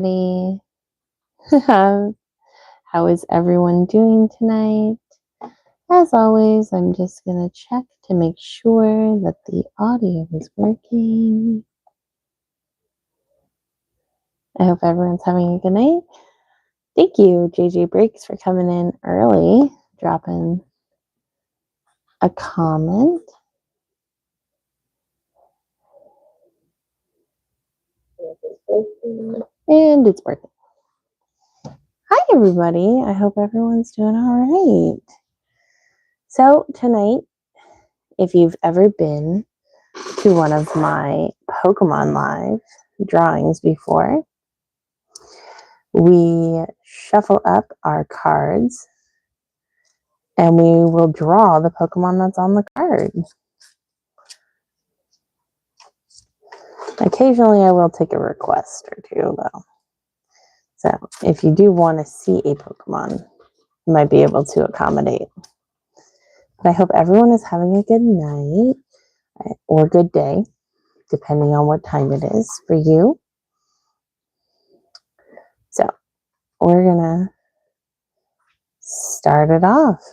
everybody. How is everyone doing tonight? As always, I'm just going to check to make sure that the audio is working. I hope everyone's having a good night. Thank you, JJ Breaks, for coming in early, dropping a comment. And it's working. Hi, everybody. I hope everyone's doing all right. So tonight, if you've ever been to one of my Pokémon live drawings before, we shuffle up our cards and we will draw the Pokemon that's on the card. Occasionally I will take a request or two though. So if you do want to see a Pokemon, you might be able to accommodate. But I hope everyone is having a good night or good day, depending on what time it is for you. So we're gonna start it off.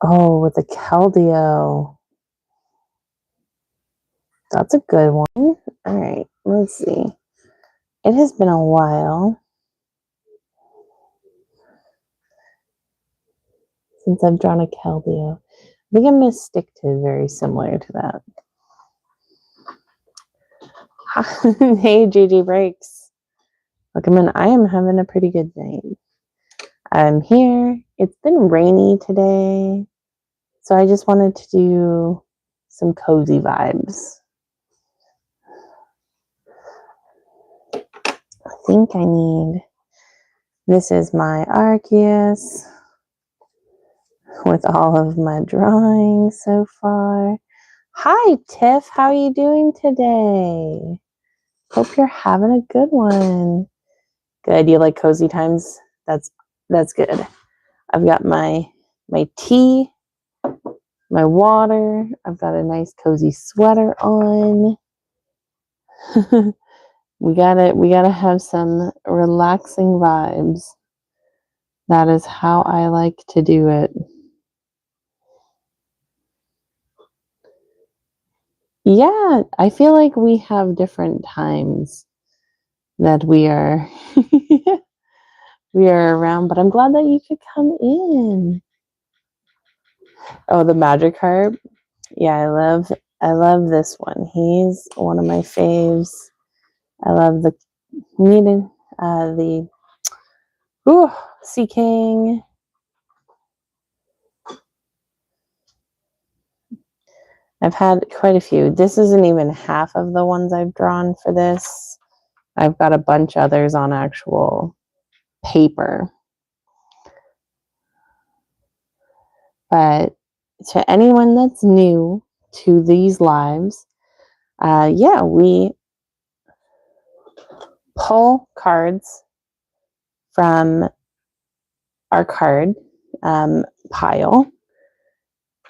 Oh, with a Keldeo. That's a good one. All right, let's see. It has been a while since I've drawn a Keldeo. I think I'm going to stick to very similar to that. Hey, JJ Breaks. Welcome in. I am having a pretty good night. I'm here. It's been rainy today, so I just wanted to do some cozy vibes. I think I need... This is my Arceus with all of my drawings so far. Hi, Tiff. How are you doing today? Hope you're having a good one. Good. You like cozy times? That's good. I've got my tea, my water. I've got a nice cozy sweater on. we gotta have some relaxing vibes. That is how I like to do it. Yeah, I feel like we have different times that we are around, but I'm glad that you could come in. Oh, the Magikarp. Yeah, I love this one. He's one of my faves. I love the Sea King. I've had quite a few. This isn't even half of the ones I've drawn for this. I've got a bunch others on actual paper. But to anyone that's new to these lives, we pull cards from our card pile,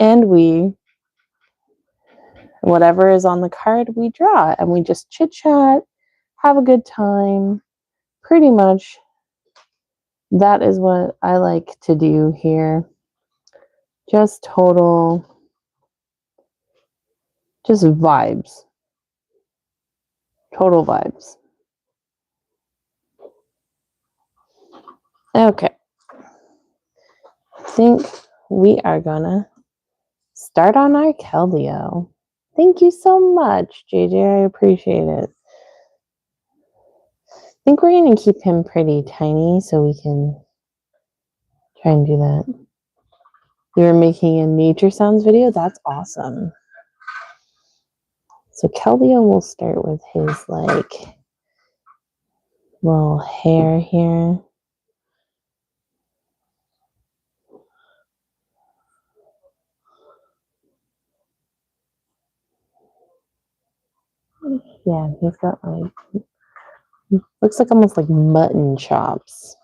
and whatever is on the card, we draw, and we just chit chat, have a good time. Pretty much that is what I like to do here. Just vibes. Total vibes. Okay. I think we are gonna start on our Keldeo. Thank you so much, JJ. I appreciate it. I think we're gonna keep him pretty tiny so we can try and do that. You were making a nature sounds video? That's awesome. So Keldeo will start with his little hair here. Yeah, he's got looks like almost like mutton chops.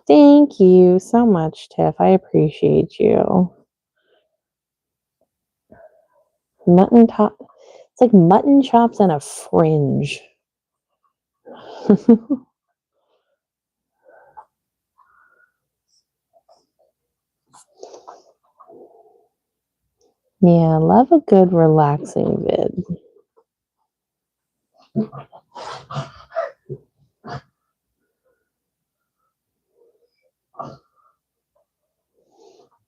Thank you so much, Tiff. I appreciate you. Mutton top. It's like mutton chops and a fringe. Yeah, love a good relaxing vid.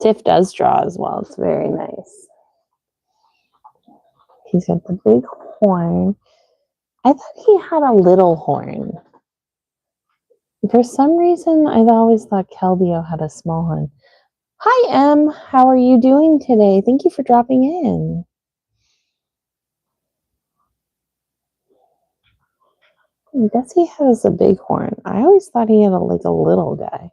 Tiff does draw as well. It's very nice. He's got the big horn. I thought he had a little horn. For some reason, I've always thought Keldeo had a small horn. Hi, Em. How are you doing today? Thank you for dropping in. I guess he has a big horn. I always thought he had a little guy.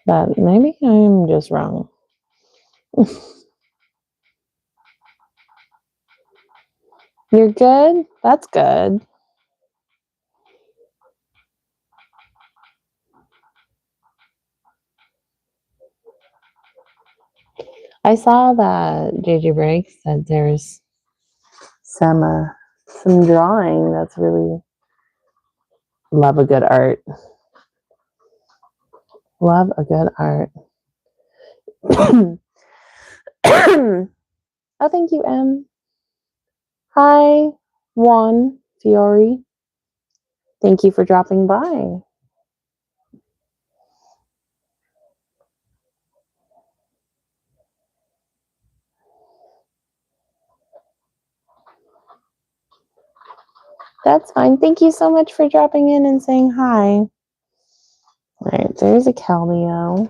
But maybe I'm just wrong. You're good? That's good. I saw that JJ Briggs said there's some drawing that's really love a good art. Love a good art. Oh, thank you, Em. Hi, Juan Fiore. Thank you for dropping by. That's fine. Thank you so much for dropping in and saying hi. All right, there's a Keldeo.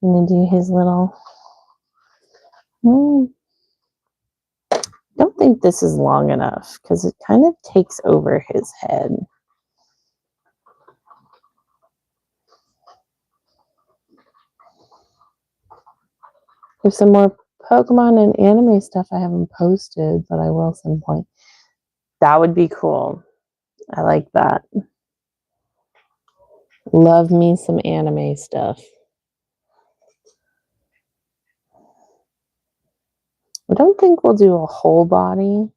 I'm going to do his little... don't think this is long enough because it kind of takes over his head. There's some more Pokemon and anime stuff I haven't posted, but I will some point. That would be cool. I like that. Love me some anime stuff. I don't think we'll do a whole body,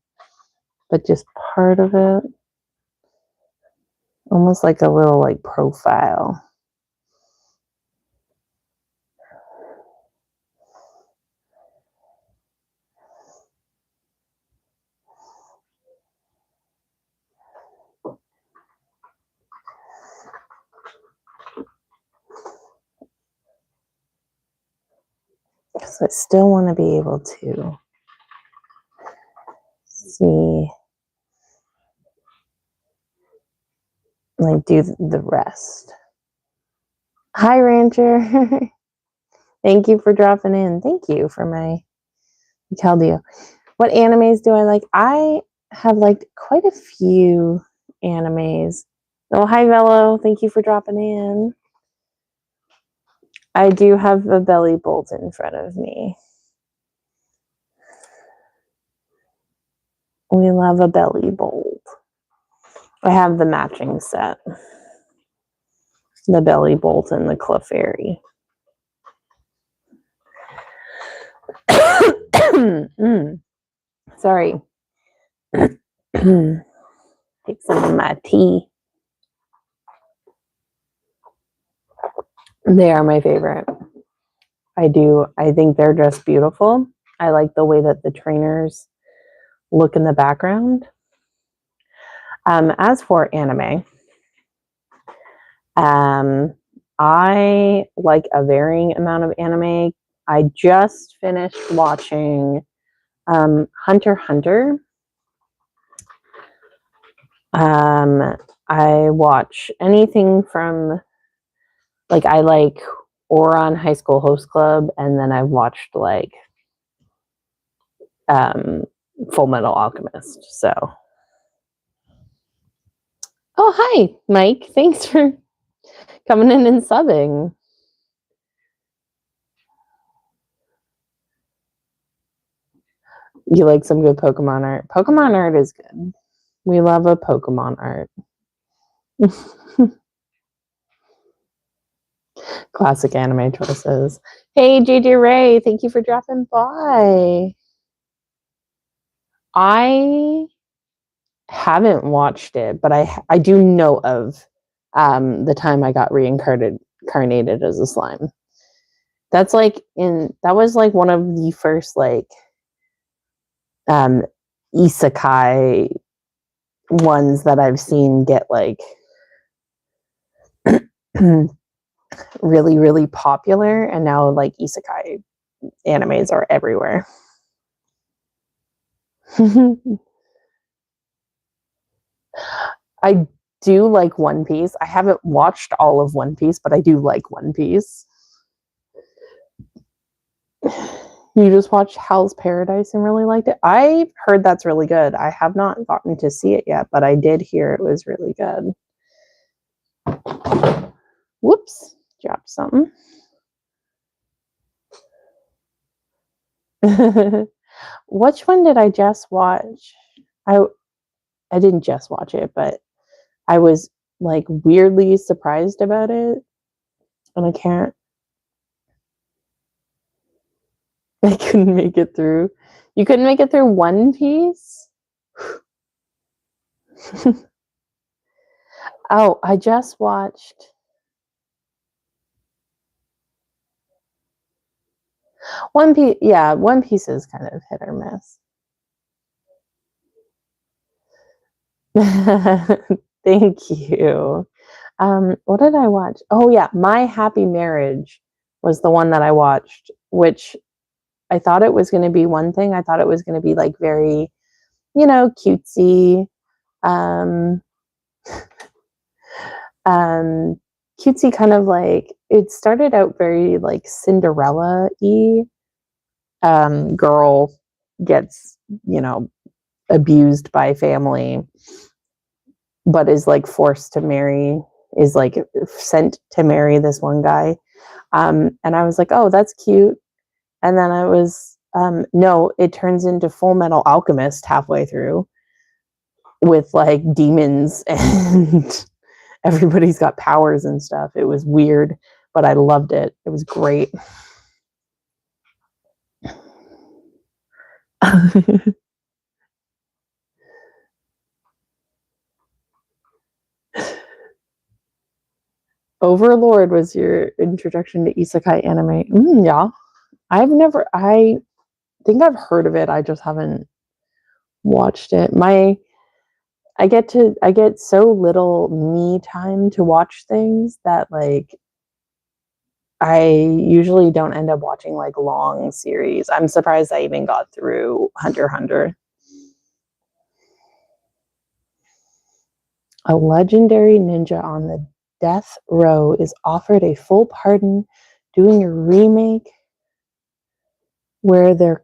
but just part of it. Almost like a little profile. Because I still want to be able to see, do the rest. Hi, Rancher. Thank you for dropping in. Thank you for my Keldeo. What animes do I like? I have liked quite a few animes. Oh, hi, Velo. Thank you for dropping in. I do have a belly bolt in front of me. We love a belly bolt. I have the matching set. The belly bolt and the Clefairy. Sorry. Take some of my tea. They are my favorite. I think they're just beautiful. I like the way that the trainers look in the background. As for anime, I like a varying amount of anime. I just finished watching Hunter x Hunter. I watch anything from I like Ouran High School Host Club, and then I've watched Full Metal Alchemist. So, oh hi, Mike. Thanks for coming in and subbing. You like some good Pokemon art? Pokemon art is good. We love a Pokemon art. Classic anime choices. Hey, JJ Ray, thank you for dropping by. I haven't watched it, but I do know of the time I got reincarnated as a slime. That was like one of the first like isekai ones that I've seen get like really, really popular, and now like isekai animes are everywhere. I do like One Piece. I haven't watched all of One Piece, but I do like One Piece. You just watched Hell's Paradise and really liked it? I heard that's really good. I have not gotten to see it yet, but I did hear it was really good. Whoops, dropped something. Which one did I just watch? I didn't just watch it, but I was like weirdly surprised about it, and I couldn't make it through. You couldn't make it through One Piece? Oh, I just watched One Piece. Yeah, One Piece is kind of hit or miss. Thank you. What did I watch? Oh yeah, My Happy Marriage was the one that I watched, which I thought it was going to be one thing. I thought it was going to be like very, cutesy, um, cutesy kind of like it started out very like Cinderella-y. Girl gets, abused by family, but is like forced to marry, is like sent to marry this one guy. And I was like, oh, that's cute. And then I was, no, it turns into Full Metal Alchemist halfway through with like demons and everybody's got powers and stuff. It was weird, but I loved it. It was great. Overlord was your introduction to isekai anime. Yeah. I think I've heard of it. I just haven't watched it. I get so little me time to watch things that like I usually don't end up watching like long series. I'm surprised I even got through Hunter x Hunter. A legendary ninja on the death row is offered a full pardon doing a remake where their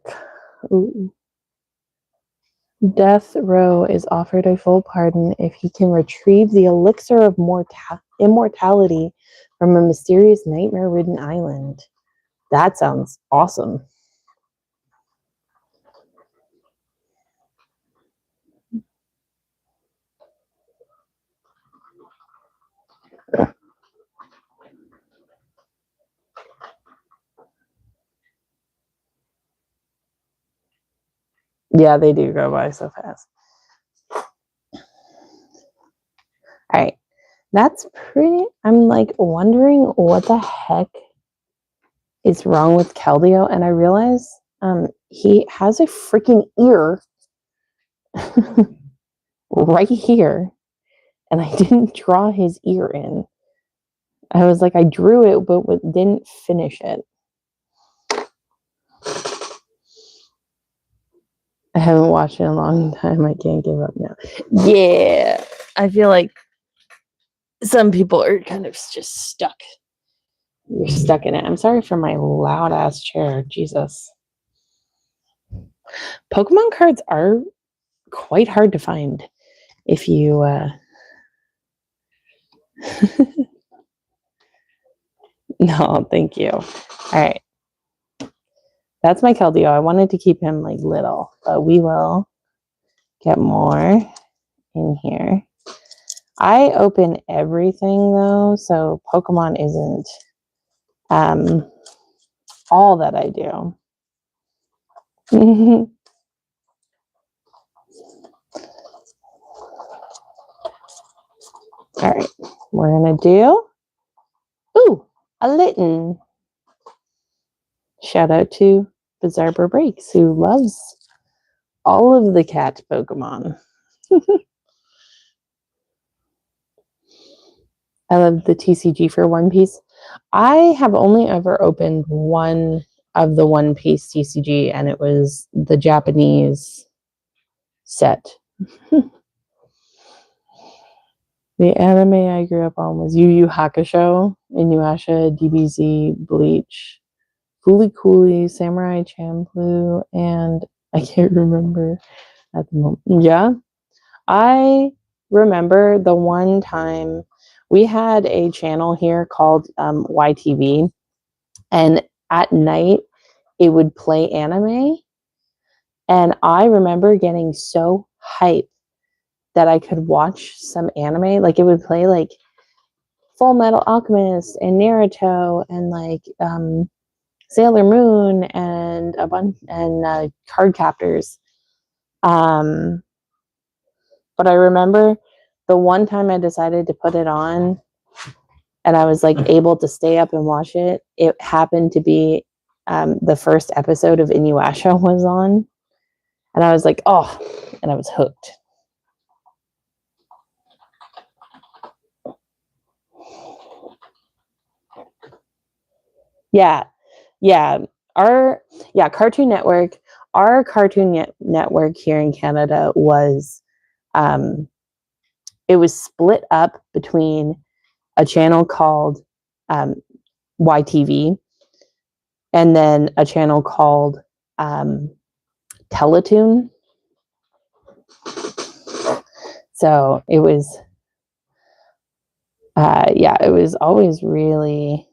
death row is offered a full pardon if he can retrieve the elixir of immortality from a mysterious nightmare-ridden island. That sounds awesome. Yeah, they do go by so fast. All right. That's pretty. I'm like wondering what the heck is wrong with Keldeo. And I realize he has a freaking ear right here. And I didn't draw his ear in. I was like, I drew it, but didn't finish it. I haven't watched it in a long time. I can't give up now. Yeah. I feel like some people are kind of just stuck. You're stuck in it. I'm sorry for my loud ass chair. Jesus. Pokemon cards are quite hard to find if you no, thank you. All right. That's my Keldeo. I wanted to keep him like little, but we will get more in here. I open everything though, so Pokemon isn't all that I do. All right, we're gonna do a Litten. Shout out to Bizarre Breaks, who loves all of the cat Pokemon. I love the TCG for One Piece. I have only ever opened one of the One Piece TCG, and it was the Japanese set. The anime I grew up on was Yu Yu Hakusho, Inuyasha, DBZ, Bleach, Fooly Cooly, Samurai Champloo, and I can't remember at the moment. Yeah, I remember the one time we had a channel here called YTV, and at night it would play anime, and I remember getting so hyped that I could watch some anime. Like it would play like Full Metal Alchemist and Naruto and like Sailor Moon and a bunch and Card Captors. But I remember the one time I decided to put it on and I was like able to stay up and watch it. It happened to be the first episode of Inuyasha was on, and I was like, oh, and I was hooked. Yeah. Cartoon Network. Our Cartoon Network here in Canada was, it was split up between a channel called YTV and then a channel called Teletoon. So it was, it was always really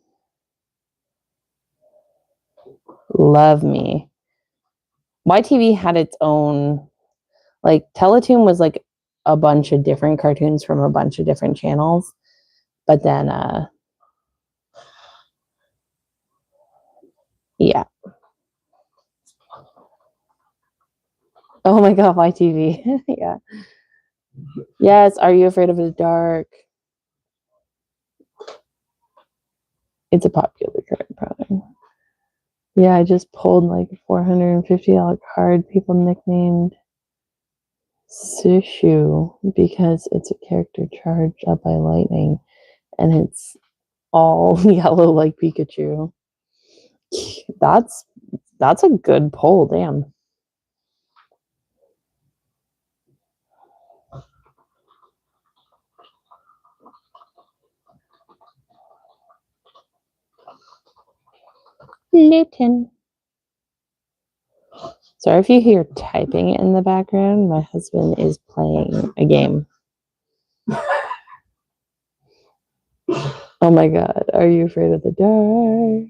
love me. YTV had its own, like Teletoon was like a bunch of different cartoons from a bunch of different channels, but then yeah. Oh my god, YTV. Yeah. Yes, Are You Afraid of the Dark? It's a popular card product. Yeah, I just pulled like a $450 card people nicknamed Sushu because it's a character charged up by lightning and it's all yellow like Pikachu. That's a good pull, damn. Litten. Sorry if you hear typing in the background. My husband is playing a game. Oh my god, Are You Afraid of the Dark?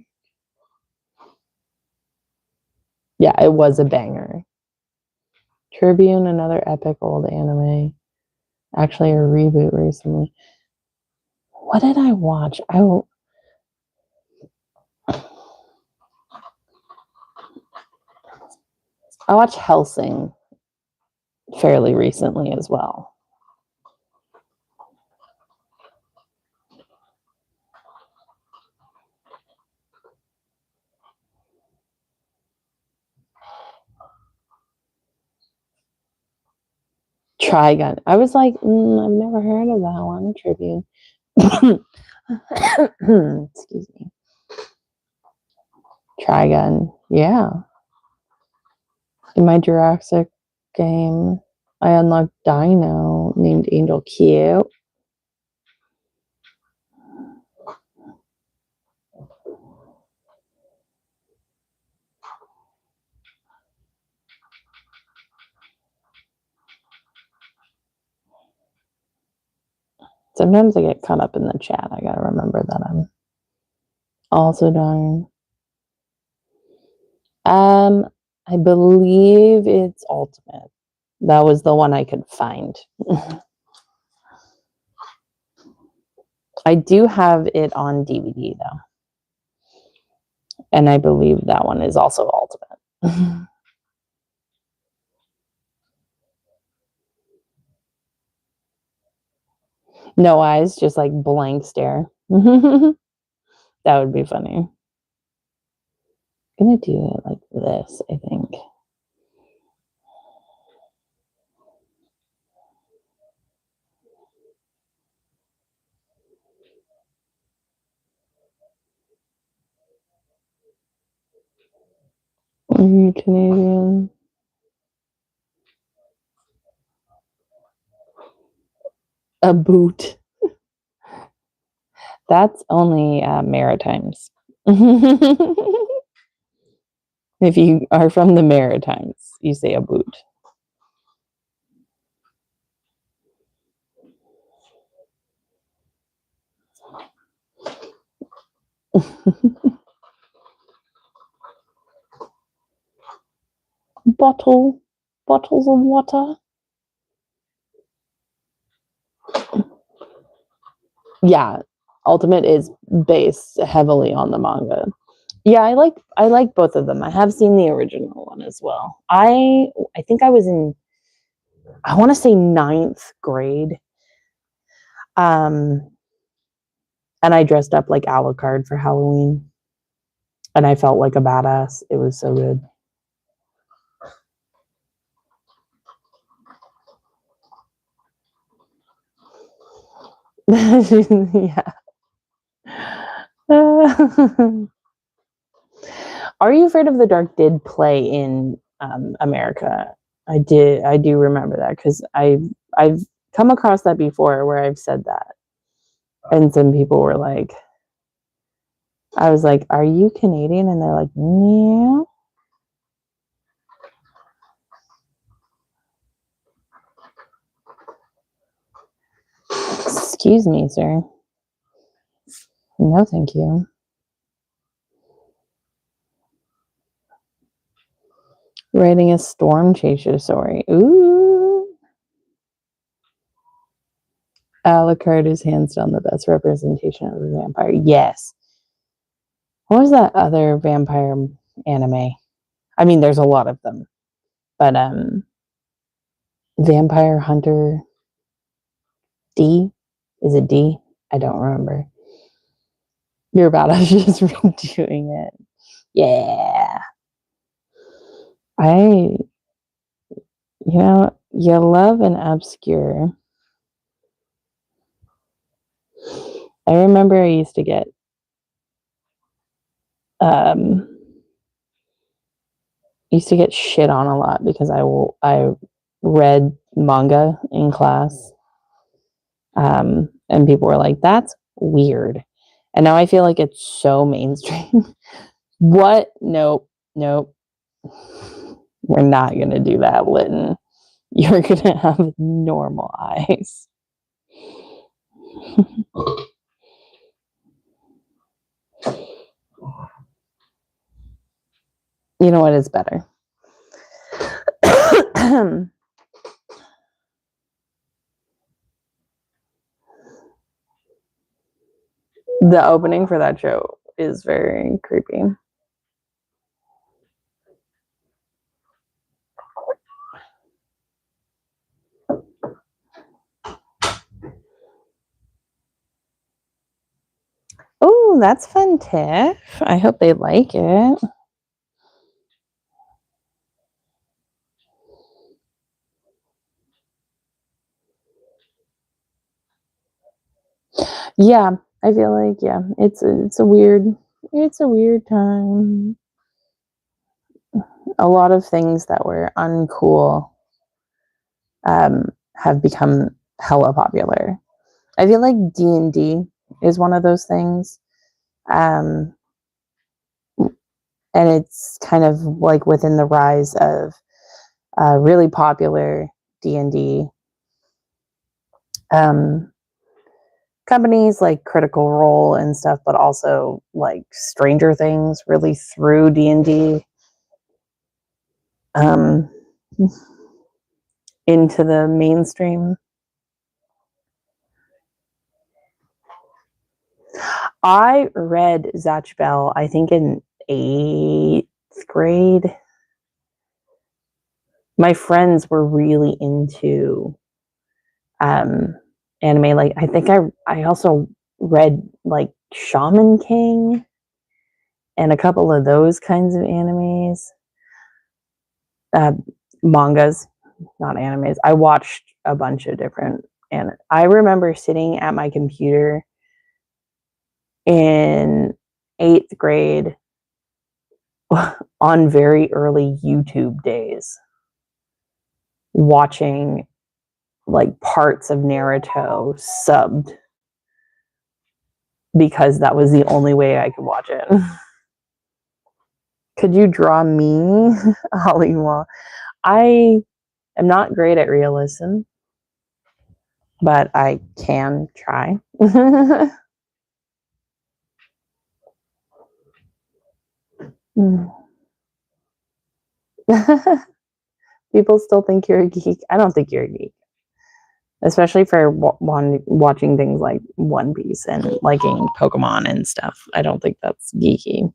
Yeah, it was a banger. Tribune, another epic old anime. Actually, a reboot recently. What did I watch? I watched Hellsing fairly recently as well. Trigun. I was like, I've never heard of that one. Tribune. Excuse me. Trigun. Yeah. In my Jurassic game, I unlocked Dino named Angel Cute. Sometimes I get caught up in the chat. I gotta remember that I'm also dying. I believe it's Ultimate. That was the one I could find. I do have it on DVD though. And I believe that one is also Ultimate. No eyes, just like blank stare. That would be funny. I'm gonna do it like this, I think. Are you Canadian? A boot. That's only Maritimes. If you are from the Maritimes, you say a boot. Bottles of water. Yeah, Ultimate is based heavily on the manga. Yeah, I like both of them. I have seen the original one as well. I think I was in, I want to say, ninth grade. And I dressed up like Alucard for Halloween, and I felt like a badass. It was so good. Yeah. Are You Afraid of the Dark did play in America. I do remember that because I've come across that before where I've said that, and some people were like, I was like, "Are you Canadian?" And they're like, "Yeah." Excuse me, sir. No, thank you. Writing a storm chaser story. Ooh. Alucard is hands down the best representation of a vampire. Yes. What was that other vampire anime? I mean, there's a lot of them, but Vampire Hunter D, is it D? I don't remember. You're about us just redoing it. Yeah. You love an obscure. I remember I used to get um shit on a lot because I read manga in class. And people were like, "That's weird." And now I feel like it's so mainstream. What? Nope. Nope. We're not going to do that, Lytton. You're going to have normal eyes. You know what is better? The opening for that show is very creepy. Oh, that's fun, Tiff. I hope they like it. Yeah, I feel like it's a weird time. A lot of things that were uncool have become hella popular. I feel like D&D is one of those things. And it's kind of like within the rise of really popular D&D companies like Critical Role and stuff, but also like Stranger Things really threw D&D into the mainstream. I read Zatch Bell, I think in 8th grade. My friends were really into anime. Like, I think I also read like Shaman King and a couple of those kinds of animes. Mangas, not animes. I watched a bunch of different, and I remember sitting at my computer in 8th grade on very early YouTube days watching like parts of Naruto subbed because that was the only way I could watch it. Could you draw me, Hollywood? I am not great at realism, but I can try. People still think you're a geek. I don't think you're a geek, especially for watching things like One Piece and liking Pokemon and stuff. I don't think that's geeky.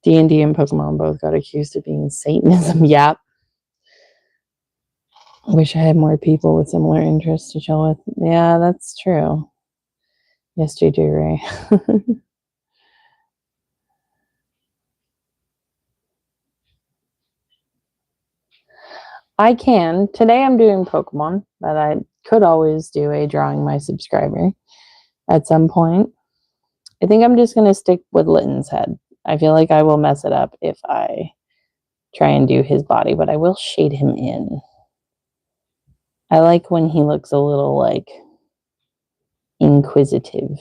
D&D and Pokemon both got accused of being Satanism. Yep. Wish I had more people with similar interests to chill with. Yeah, that's true. Yes, you do, Ray. I can. Today I'm doing Pokemon, but I could always do a drawing my subscriber at some point. I think I'm just going to stick with Litton's head. I feel like I will mess it up if I try and do his body, but I will shade him in. I like when he looks a little like inquisitive.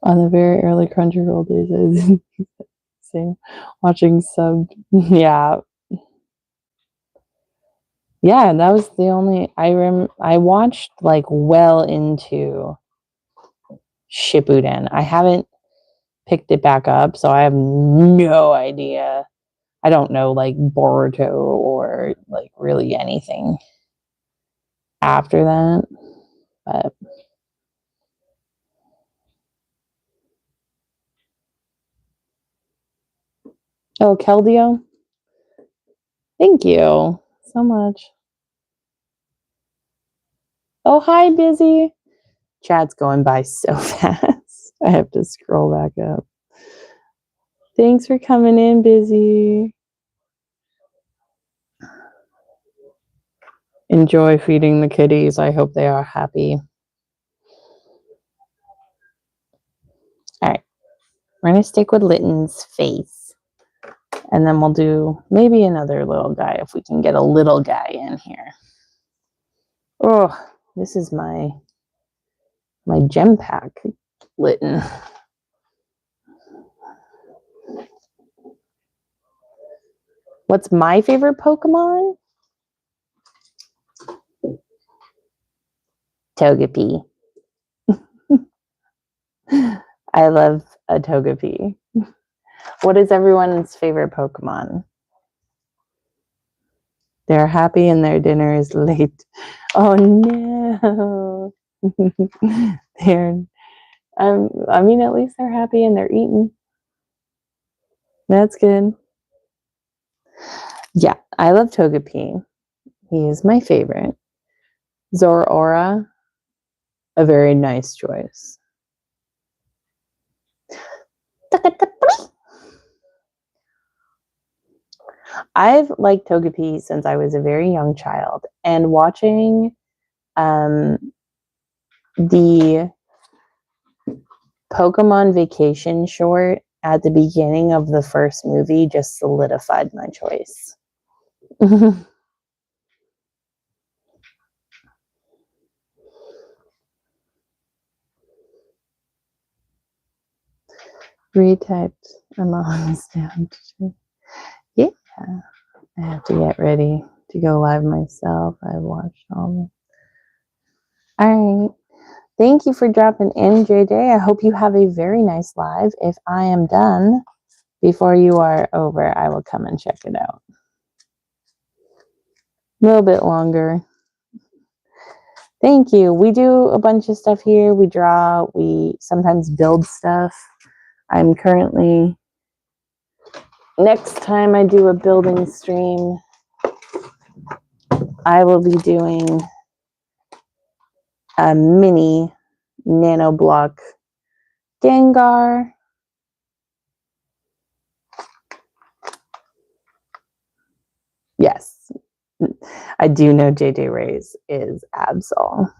On the very early Crunchyroll days, same watching sub. Yeah, that was the only I watched like well into Shippuden. I haven't picked it back up, so I have no idea. I don't know like Boruto or like really anything after that, but oh, Keldeo, thank you so much. Oh, hi, Busy. Chat's going by so fast. I have to scroll back up. Thanks for coming in, Busy. Enjoy feeding the kitties. I hope they are happy. All right. We're going to stick with Litton's face. And then we'll do maybe another little guy if we can get a little guy in here. Oh, this is my gem pack Litton. What's my favorite Pokemon? Togepi. I love a Togepi. What is everyone's favorite Pokemon? They're happy and their dinner is late. Oh no. They're I mean, at least they're happy and they're eating. That's good. Yeah, I love Togepi. He is my favorite. Zoroark, a very nice choice. I've liked Togepi since I was a very young child, and watching the Pokemon Vacation short at the beginning of the first movie just solidified my choice. Retyped Amon's down. Yeah, I have to get ready to go live myself. I watched all of them. All right. Thank you for dropping in, JJ. I hope you have a very nice live. If I am done before you are over, I will come and check it out. A little bit longer. Thank you. We do a bunch of stuff here. We draw, we sometimes build stuff. I'm currently, next time I do a building stream, I will be doing a mini nano block Gengar. Yes, I do know JJ Ray's is Absol.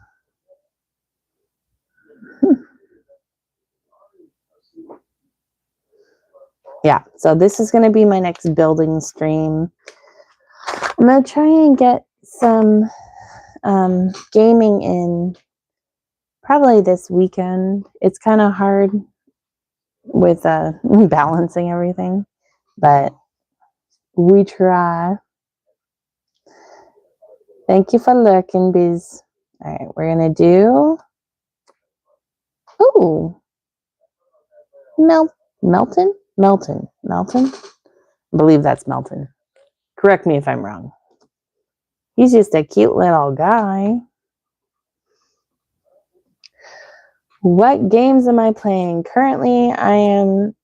Yeah, so this is going to be my next building stream. I'm going to try and get some gaming in probably this weekend. It's kind of hard with balancing everything, but we try. Thank you for looking, Biz. All right, we're going to do... Ooh. Melton? I believe that's Melton. Correct me if I'm wrong. He's just a cute little guy. What games am I playing? Currently, I am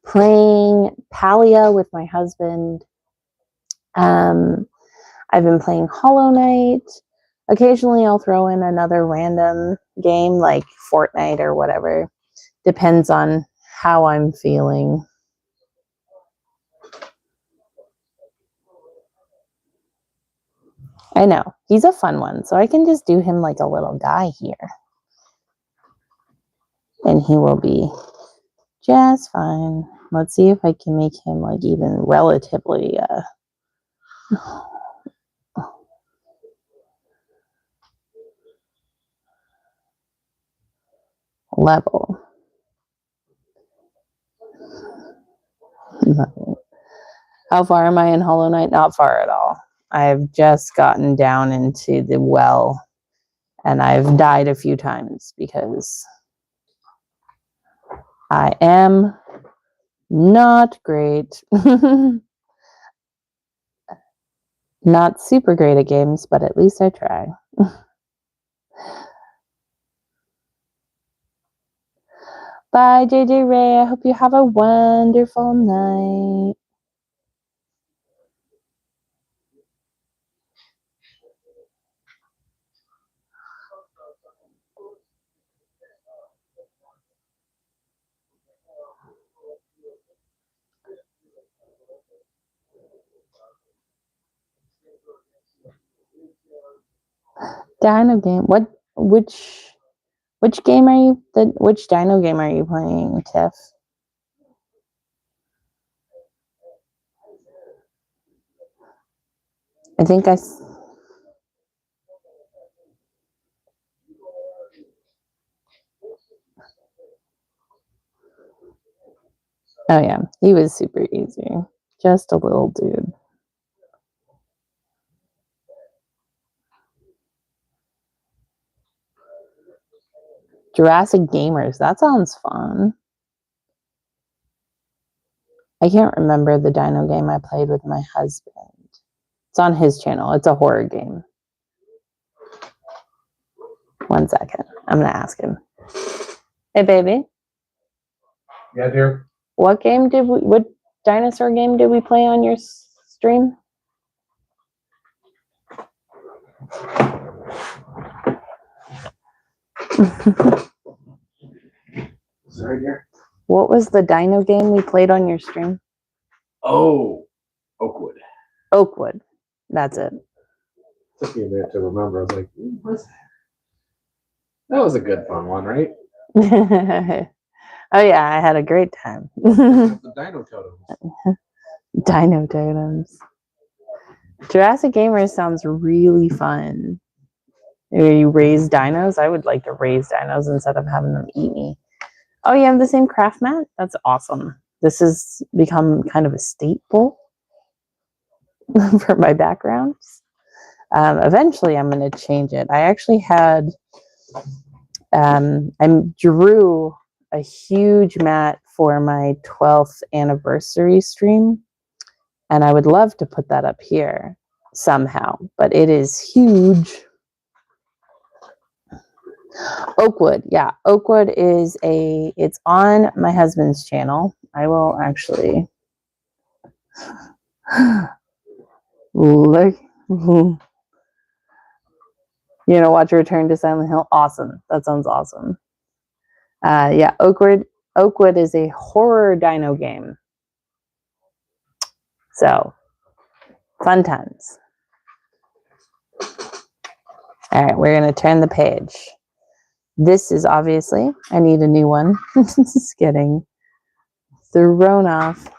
playing Palia with my husband. I've been playing Hollow Knight. Occasionally, I'll throw in another random game like Fortnite or whatever. Depends on how I'm feeling. I know. He's a fun one, so I can just do him like a little guy here. And he will be just fine. Let's see if I can make him like even relatively level. How far am I in Hollow Knight? Not far at all. I've just gotten down into the well, and I've died a few times because I am not great. Not super great at games, but at least I try. Bye, JJ Ray. I hope you have a wonderful night. Dino game. Which game are you? Which Dino game are you playing, Tiff? I think I. Oh yeah, he was super easy. Just a little dude. Jurassic Gamers. That sounds fun. I can't remember the dino game I played with my husband. It's on his channel. It's a horror game. 1 second. I'm going to ask him. Hey, baby. Yeah, dear. What dinosaur game did we play on your stream? Sorry, dear. What was the dino game we played on your stream? Oh, Oakwood. Oakwood. That's it. Took me a minute to remember. I was like, what's that? That was a good fun one, right? Oh yeah, I had a great time. The Dino Totems. Dino Totems. Jurassic Gamers sounds really fun. You raise dinos? I would like to raise dinos instead of having them eat me. Oh, you have the same craft mat? That's awesome. This has become kind of a staple for my backgrounds. Eventually, I'm going to change it. I actually had, I drew a huge mat for my 12th anniversary stream, and I would love to put that up here somehow, but it is huge. Oakwood. Yeah. Oakwood is it's on my husband's channel. I will actually look. Watch Return to Silent Hill. Awesome. That sounds awesome. Yeah. Oakwood is a horror dino game. So fun times. All right. We're going to turn the page. This is obviously, I need a new one. This is getting thrown off.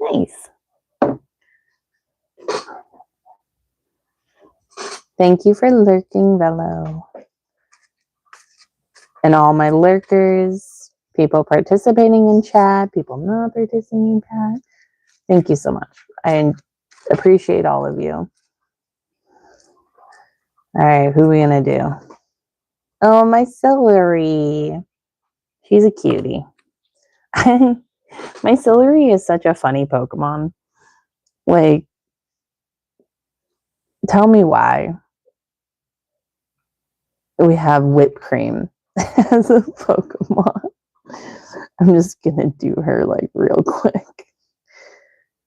Nice. Thank you for lurking, Velo. And all my lurkers, people participating in chat, people not participating in chat. Thank you so much. I appreciate all of you. All right, who are we going to do? Oh, my celery. She's a cutie. My celery is such a funny Pokemon. Like, tell me why we have whipped cream as a Pokemon. I'm just going to do her like real quick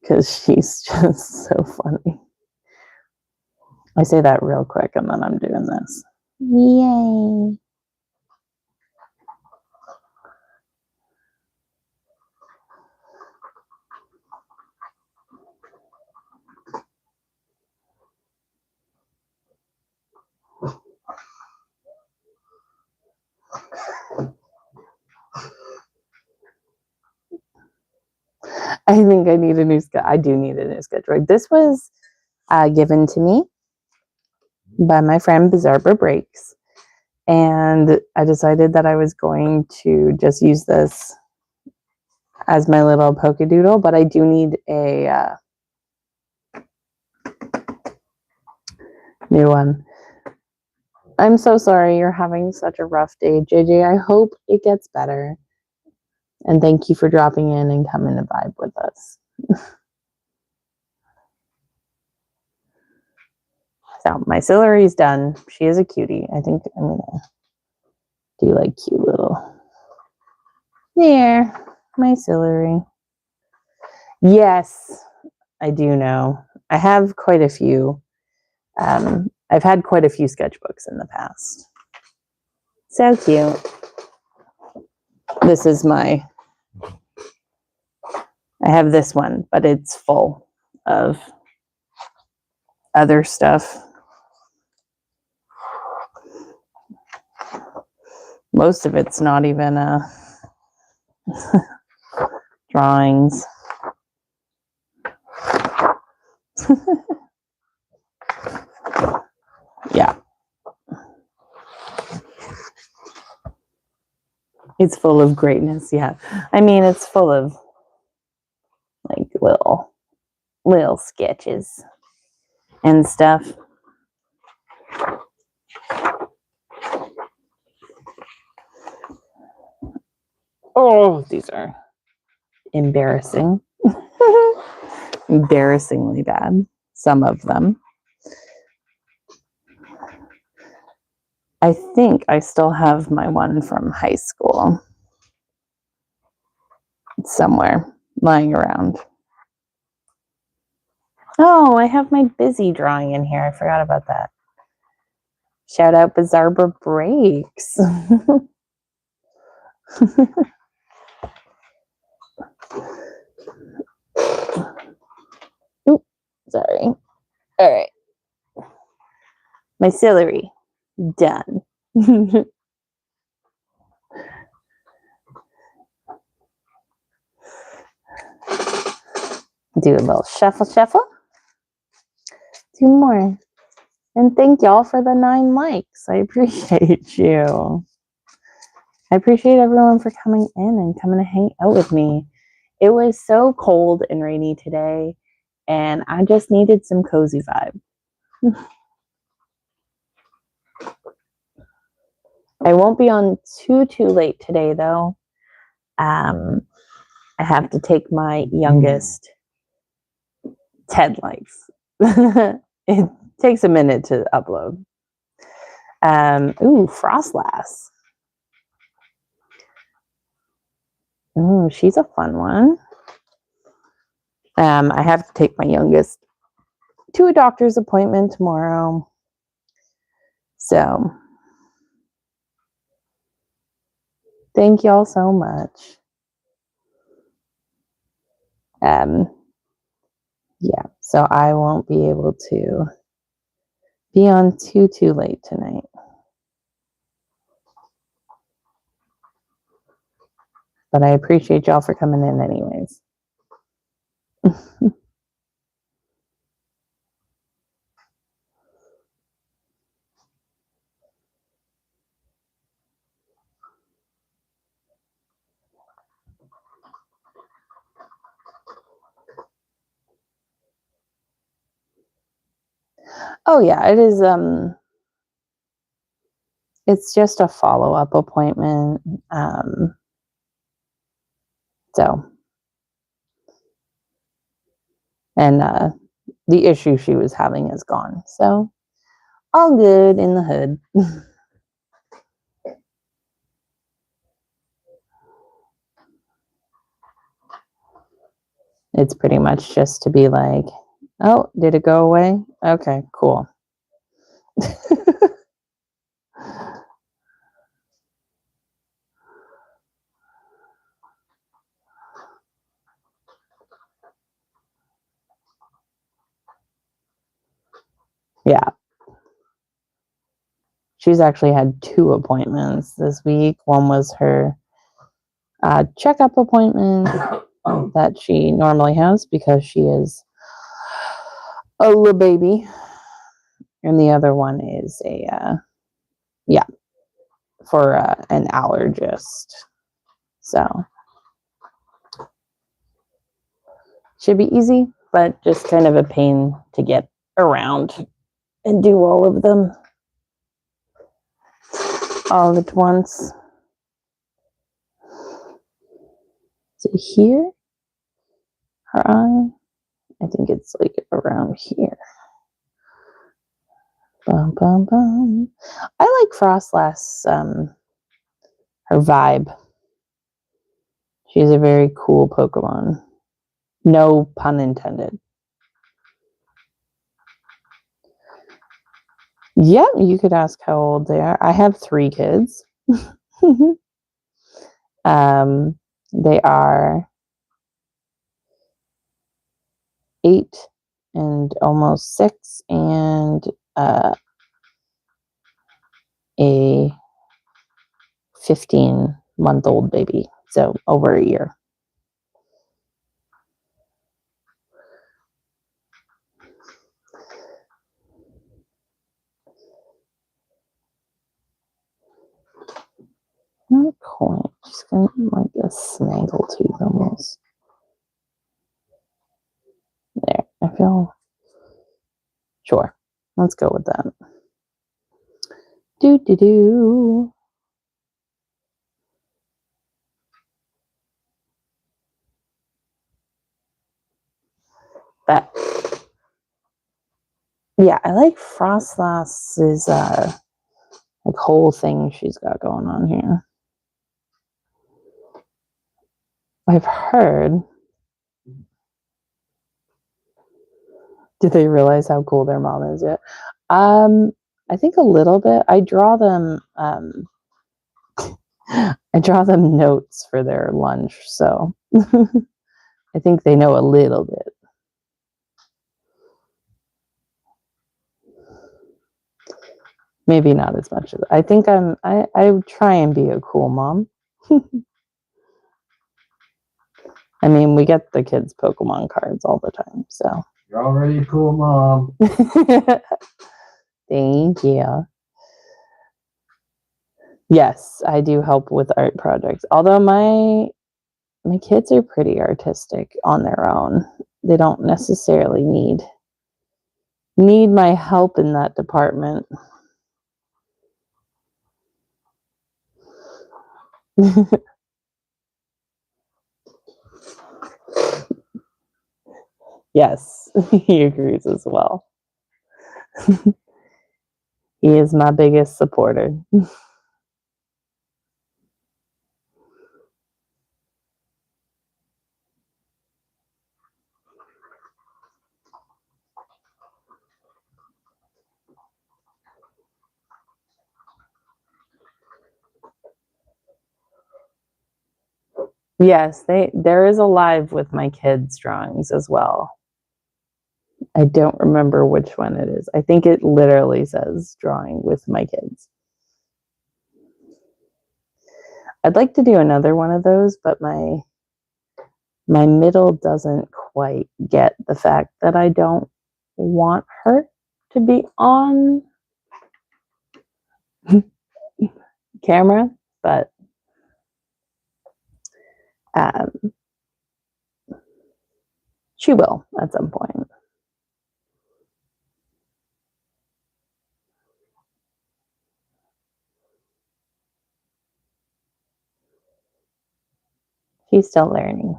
because she's just so funny. I say that real quick and then I'm doing this. Yay. I think I need a new sketch. I do need a new sketchbook. This was given to me by my friend Bizarre Breaks. And I decided that I was going to just use this as my little Pokedoodle, but I do need a new one. I'm so sorry you're having such a rough day, JJ. I hope it gets better. And thank you for dropping in and coming to vibe with us. So my celery's done. She is a cutie. I think I'm gonna do like cute little. There, my celery. Yes, I do know. I have quite a few. I've had quite a few sketchbooks in the past. So cute. This is I have this one, but it's full of other stuff. Most of it's not even drawings. Yeah. It's full of greatness, yeah. I mean, it's full of like little sketches and stuff. Oh, these are embarrassing. Embarrassingly bad. Some of them. I think I still have my one from high school. It's somewhere lying around. Oh, I have my busy drawing in here. I forgot about that. Shout out Bizarre Breaks. Oop, sorry. All right. My celery, done. Do a little shuffle. Do more. And thank y'all for the 9 likes. I appreciate you. I appreciate everyone for coming in and coming to hang out with me. It was so cold and rainy today, and I just needed some cozy vibe. I won't be on too late today, though. I have to take my youngest. Ted likes. It takes a minute to upload. Ooh, Frostlass. Ooh, she's a fun one. I have to take my youngest to a doctor's appointment tomorrow. So, thank y'all so much. Yeah, so I won't be able to be on too late tonight. But I appreciate y'all for coming in anyways. Oh yeah, it is it's just a follow-up appointment. So and the issue she was having is gone. So all good in the hood. It's pretty much just to be like, oh, did it go away? Okay, cool. Yeah. She's actually had 2 appointments this week. One was her checkup appointment that she normally has because she is a little baby. And the other one is for an allergist. So should be easy, but just kind of a pain to get around and do all of them all at once. So here, her eye, I think it's like around here. Bum, bum, bum. I like Frostlass, her vibe. She's a very cool Pokemon. No pun intended. Yeah, you could ask how old they are. I have 3 kids. They are 8 and almost 6 and a 15-month-old baby. So over a year. Not a coin. She's gonna be like a snaggletooth almost. There. I feel sure. Let's go with that. Do. But yeah, I like Frostlass's like whole thing she's got going on here. I've heard. Do they realize how cool their mom is yet? I think a little bit. I draw them notes for their lunch, so I think they know a little bit. Maybe not as much as I think I try and be a cool mom. I mean, we get the kids Pokemon cards all the time, so You're already a cool mom. Thank you. Yes, I do help with art projects. Although my kids are pretty artistic on their own. They don't necessarily need my help in that department. Yes, he agrees as well. He is my biggest supporter. Yes, there is a live with my kids' drawings as well. I don't remember which one it is. I think it literally says drawing with my kids. I'd like to do another one of those, but my middle doesn't quite get the fact that I don't want her to be on camera, but she will at some point. She's still learning.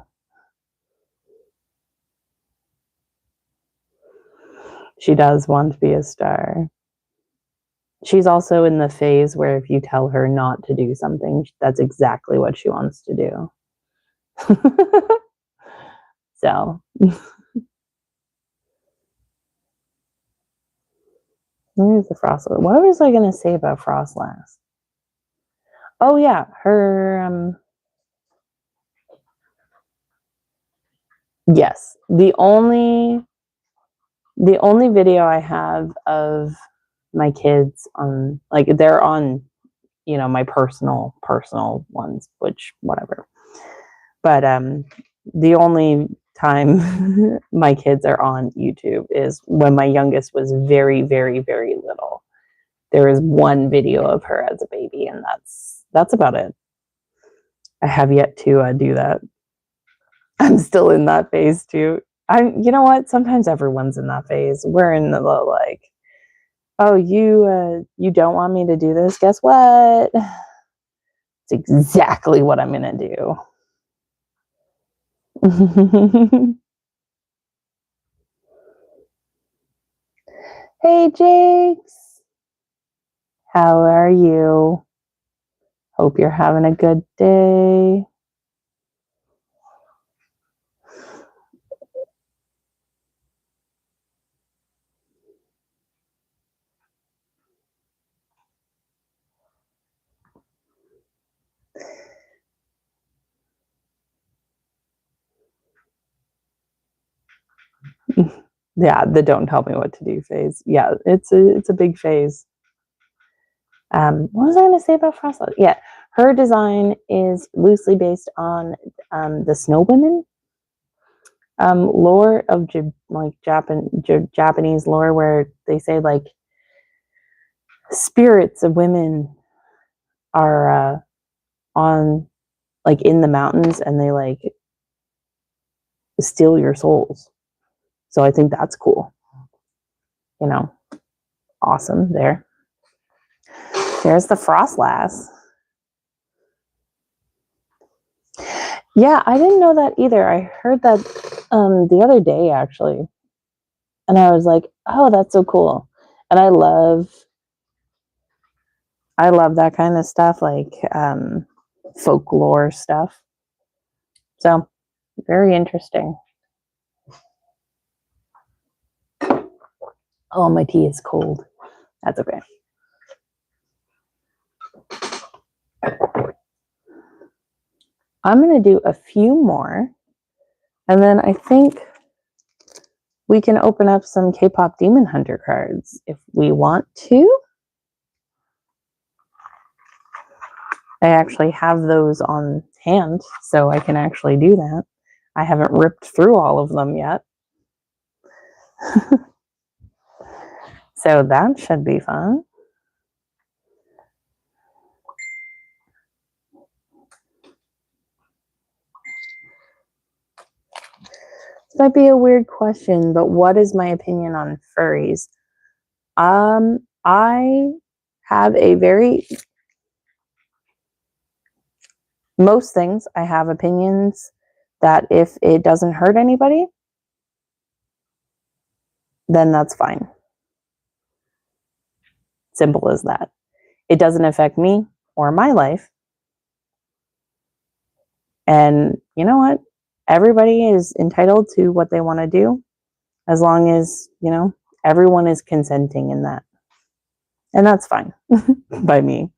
She does want to be a star. She's also in the phase where if you tell her not to do something, that's exactly what she wants to do. So, where's the Frost? What was I going to say about Frost last? Oh, yeah, her. Yes, the only video I have of my kids on, like, they're on, my personal ones, which whatever. But the only time my kids are on YouTube is when my youngest was very, very, very little. There is one video of her as a baby, and that's about it. I have yet to do that. I'm still in that phase too. You know what? Sometimes everyone's in that phase. We're in the like, oh, you don't want me to do this? Guess what? It's exactly what I'm gonna do. Hey, Jakes. How are you? Hope you're having a good day. Yeah, the don't tell me what to do phase. Yeah, it's a big phase. What was I going to say about Frost? Yeah, her design is loosely based on the Snow Women lore of Japanese lore, where they say like spirits of women are on like in the mountains, and they like steal your souls. So I think that's cool. Awesome there. There's the Frost Lass. Yeah, I didn't know that either. I heard that the other day actually, and I was like, "Oh, that's so cool!" And I love that kind of stuff, like folklore stuff. So very interesting. Oh, my tea is cold. That's okay. I'm gonna do a few more, and then I think we can open up some K-pop Demon Hunter cards if we want to. I actually have those on hand, so I can actually do that. I haven't ripped through all of them yet. So that should be fun. This might be a weird question, but what is my opinion on furries? I have most things I have opinions that if it doesn't hurt anybody, then that's fine. Simple as that. It doesn't affect me or my life. And you know what? Everybody is entitled to what they want to do as long as, everyone is consenting in that. And that's fine by me.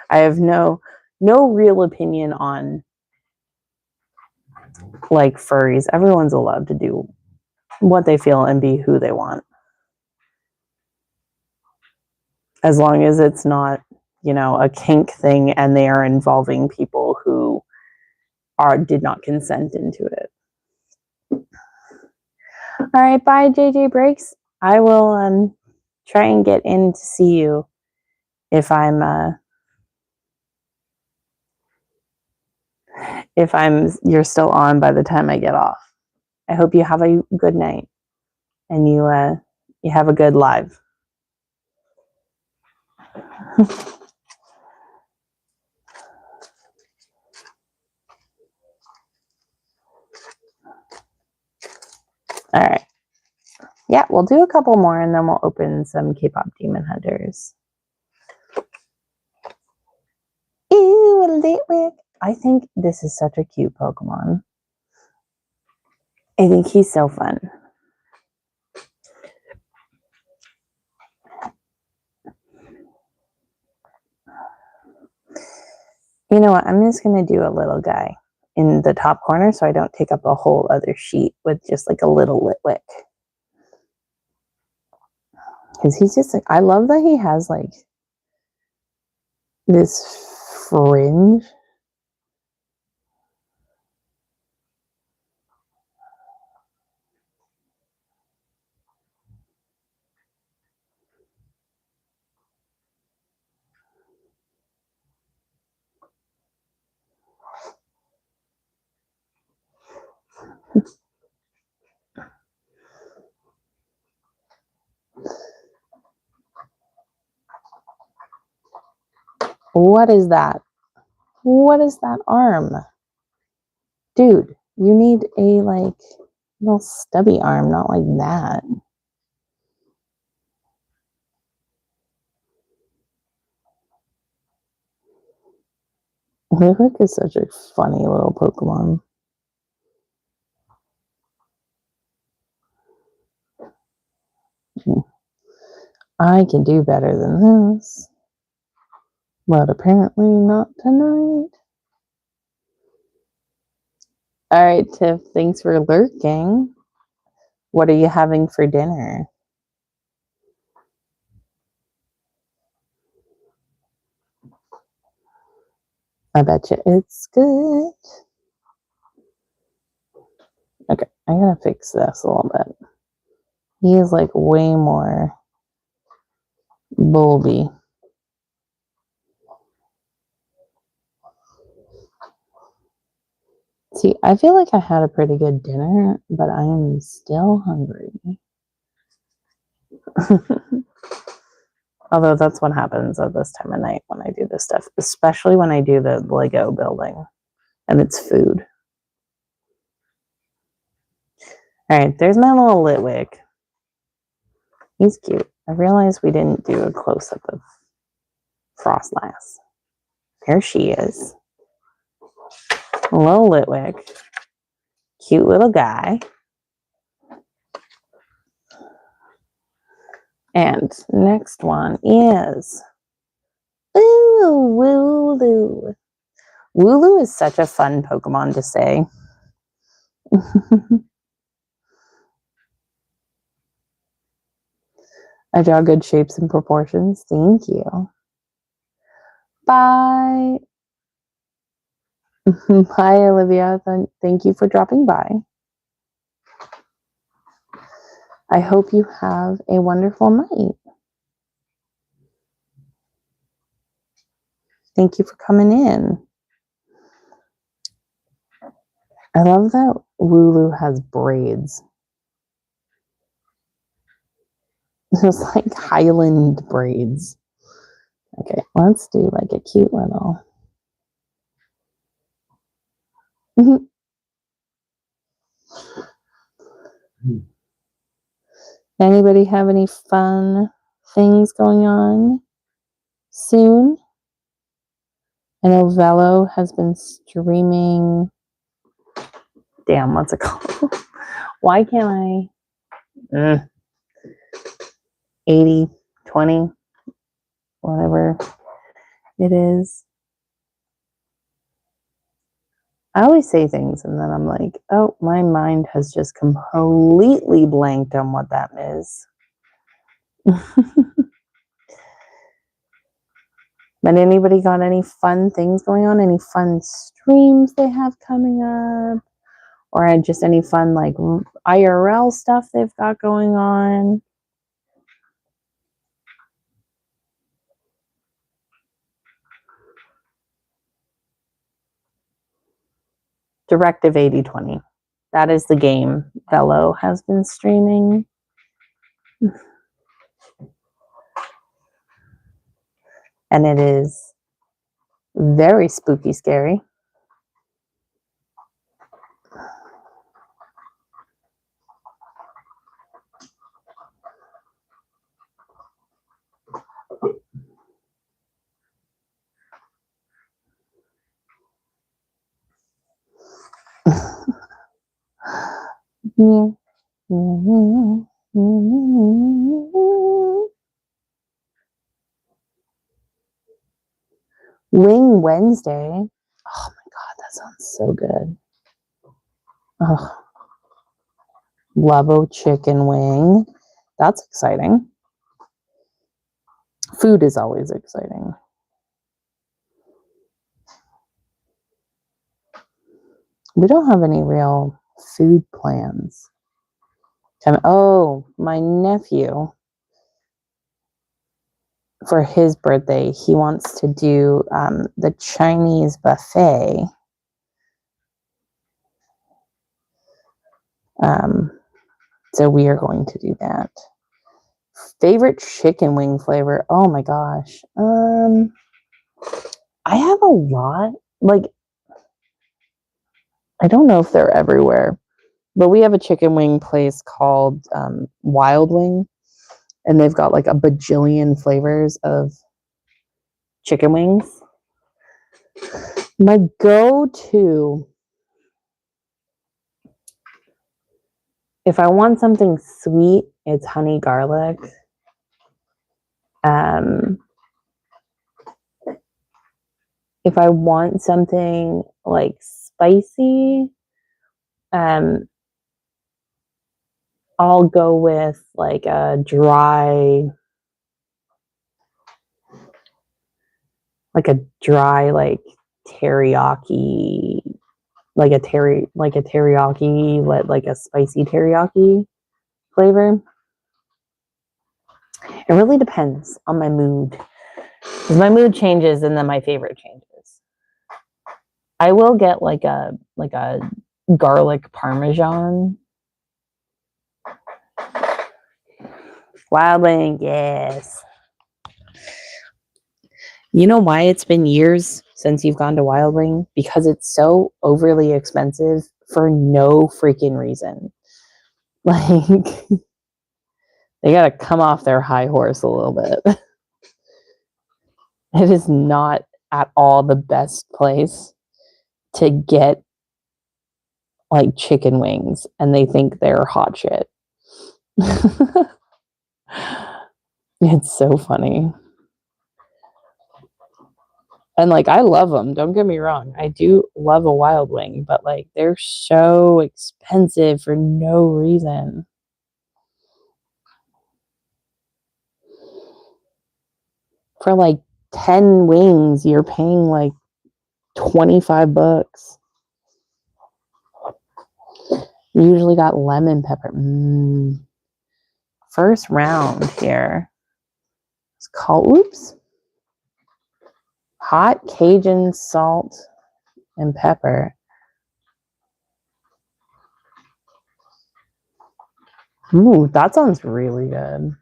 I have no real opinion on like furries. Everyone's allowed to do what they feel and be who they want. As long as it's not, a kink thing and they are involving people who did not consent into it. All right, bye, JJ Breaks. I will try and get in to see you if you're still on by the time I get off. I hope you have a good night and you have a good live. All right. Yeah, we'll do a couple more and then we'll open some K-pop Demon Hunters. Ew, Litwick. I think this is such a cute Pokemon. I think he's so fun. You know what? I'm just going to do a little guy in the top corner so I don't take up a whole other sheet with just like a little Litwick. Because he's just like, I love that he has like this fringe. What is that? What is that arm? Dude, you need a like little stubby arm, not like that. Litwick is such a funny little Pokemon. I can do better than this. But apparently not tonight. All right, Tiff, thanks for lurking. What are you having for dinner? I bet you it's good. Okay, I gotta fix this a little bit. He is like way more bulby. See, I feel like I had a pretty good dinner, but I am still hungry. Although that's what happens at this time of night when I do this stuff, especially when I do the Lego building and it's food. All right, there's my little Litwick. He's cute. I realized we didn't do a close-up of Frostlass. There she is. Little Litwick. Cute little guy. And next one is Wooloo. Wooloo is such a fun Pokemon to say. I draw good shapes and proportions. Thank you. Bye. Bye, Olivia. Thank you for dropping by. I hope you have a wonderful night. Thank you for coming in. I love that Wooloo has braids. It's like Highland braids. Okay, let's do like a cute little. Anybody have any fun things going on soon? I know Velo has been streaming. Damn, what's it called? Why can't I? 80, 20, whatever it is. I always say things and then I'm like, oh, my mind has just completely blanked on what that is. But anybody got any fun things going on? Any fun streams they have coming up? Or just any fun like IRL stuff they've got going on? Directive 80/20. That is the game Velo has been streaming. And it is very spooky scary. Yeah. Wing Wednesday. Oh my god, that sounds so good. Oh, Lavo chicken wing. That's exciting. Food is always exciting. We don't have any real food plans. Oh, my nephew, for his birthday, he wants to do the Chinese buffet. So we are going to do that. Favorite chicken wing flavor? Oh my gosh. I have a lot. Like, I don't know if they're everywhere, but we have a chicken wing place called Wild Wing, and they've got like a bajillion flavors of chicken wings. My go-to, if I want something sweet, it's honey garlic. If I want something like spicy, I'll go with like a dry like teriyaki, like a teriyaki, like a spicy teriyaki flavor. It really depends on my mood, because my mood changes and then my favorite changes. I will get like a garlic parmesan. Wild Wing, yes. You know why it's been years since you've gone to Wild Wing? Because it's so overly expensive for no freaking reason. Like, they got to come off their high horse a little bit. It is not at all the best place to get like chicken wings, and they think they're hot shit. It's so funny. And like, I love them, don't get me wrong, I do love a Wild Wing, but like, they're so expensive for no reason. For like 10 wings, you're paying like $25. You usually got lemon pepper. First round here. It's called, oops. Hot Cajun salt and pepper. Ooh, that sounds really good.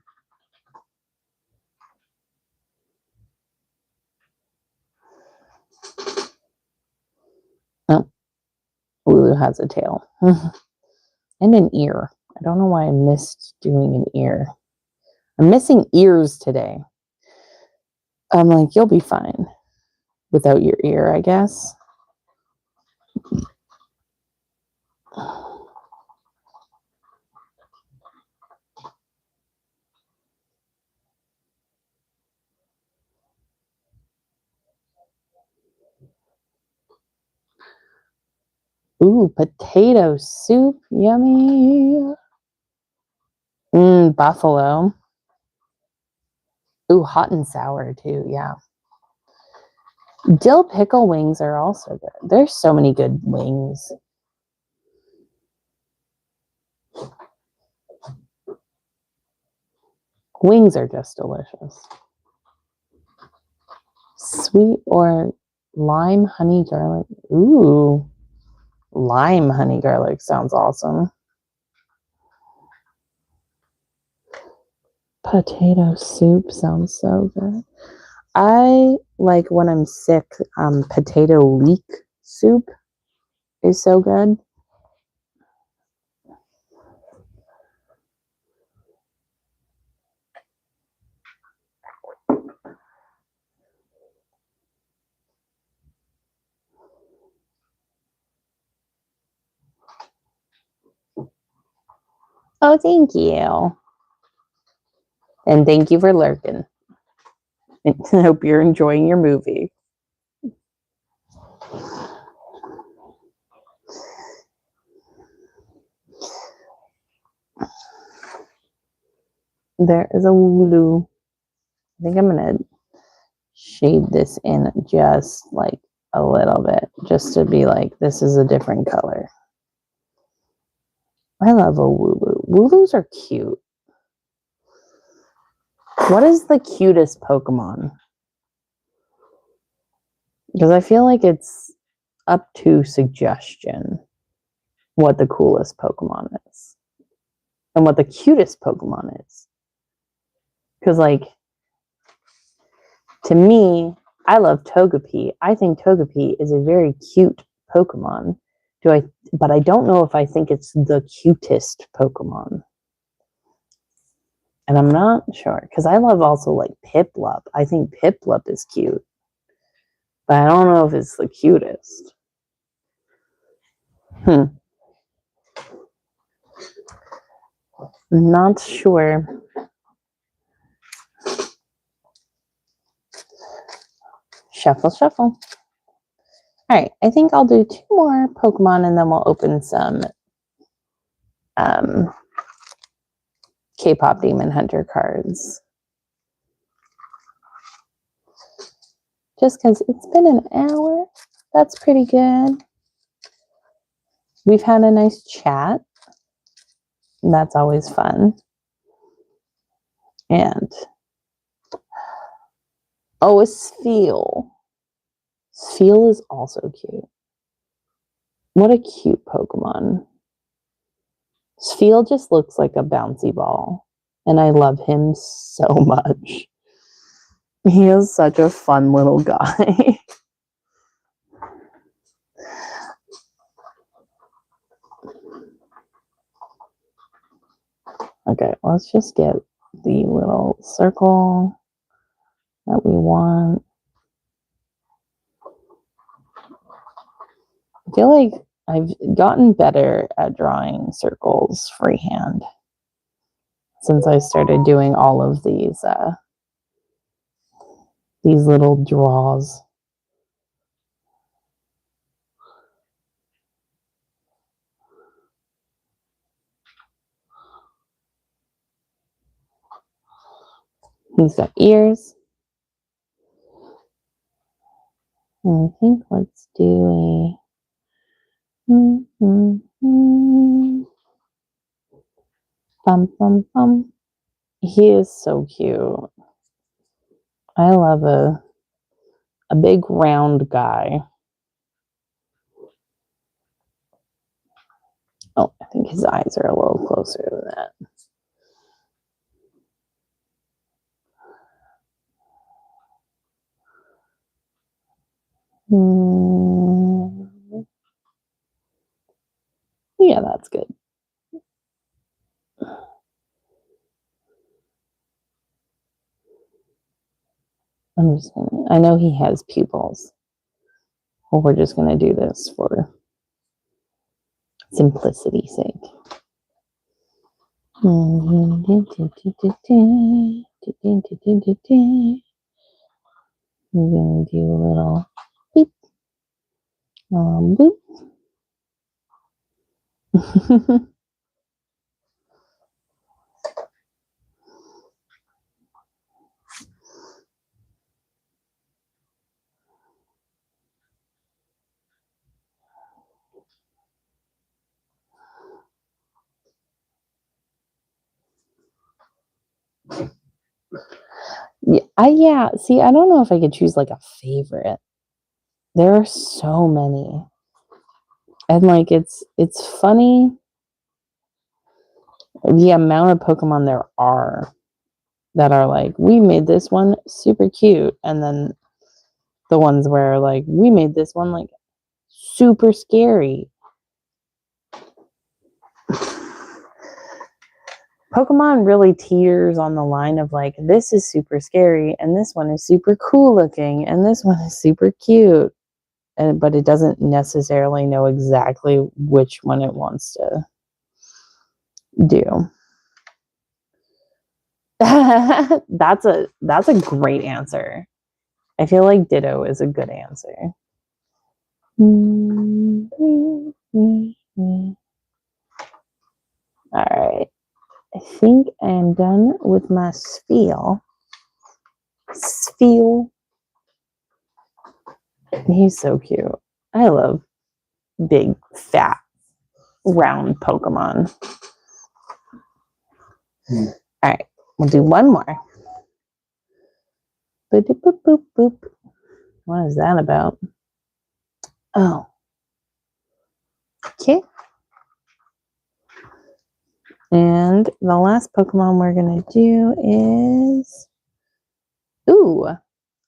Oh, Lulu has a tail. And an ear, I don't know why I missed doing an ear. I'm missing ears today. I'm like, you'll be fine without your ear, I guess. Ooh, potato soup. Yummy. Buffalo. Ooh, hot and sour too. Yeah. Dill pickle wings are also good. There's so many good wings. Wings are just delicious. Sweet or lime honey garlic. Ooh, lime honey garlic sounds awesome. Potato soup sounds so good. I like when I'm sick, potato leek soup is so good. Oh, thank you. And thank you for lurking. I hope you're enjoying your movie. There is a Wooloo. I think I'm going to shade this in just like a little bit, just to be like, this is a different color. I love a Wooloo. Wooloos are cute. What is the cutest Pokemon? Because I feel like it's up to suggestion what the coolest Pokemon is and what the cutest Pokemon is. Because, like, to me, I love Togepi. I think Togepi is a very cute Pokemon. But I don't know if I think it's the cutest Pokemon. And I'm not sure. Because I love also like Piplup. I think Piplup is cute. But I don't know if it's the cutest. Not sure. Shuffle, shuffle. All right, I think I'll do 2 more Pokemon and then we'll open some K-pop Demon Hunter cards. Just because it's been an hour. That's pretty good. We've had a nice chat. And that's always fun. And oh, a Spheal. Spheal is also cute. What a cute Pokemon. Spheal just looks like a bouncy ball. And I love him so much. He is such a fun little guy. Okay, let's just get the little circle that we want. I feel like I've gotten better at drawing circles freehand since I started doing all of these little draws. He's got ears. I think let's do a bum bum bum. He is so cute. I love a big round guy. Oh, I think his eyes are a little closer than that. Yeah, that's good. I know he has pupils. Well, we're just gonna do this for simplicity's sake. We're gonna do a little beep, boop. Yeah. See, I don't know if I could choose like a favorite. There are so many, and like it's funny the amount of Pokemon there are that are like, we made this one super cute, and then the ones where like we made this one like super scary. Pokemon really teeters on the line of like, this is super scary, and this one is super cool looking, and this one is super cute. But it doesn't necessarily know exactly which one it wants to do. That's a great answer. I feel like Ditto is a good answer. All right. I think I'm done with my spiel. He's so cute. I love big, fat, round Pokemon. All right. We'll do one more. Boop, boop, boop, boop. What is that about? Oh. Okay. And the last Pokemon we're going to do is,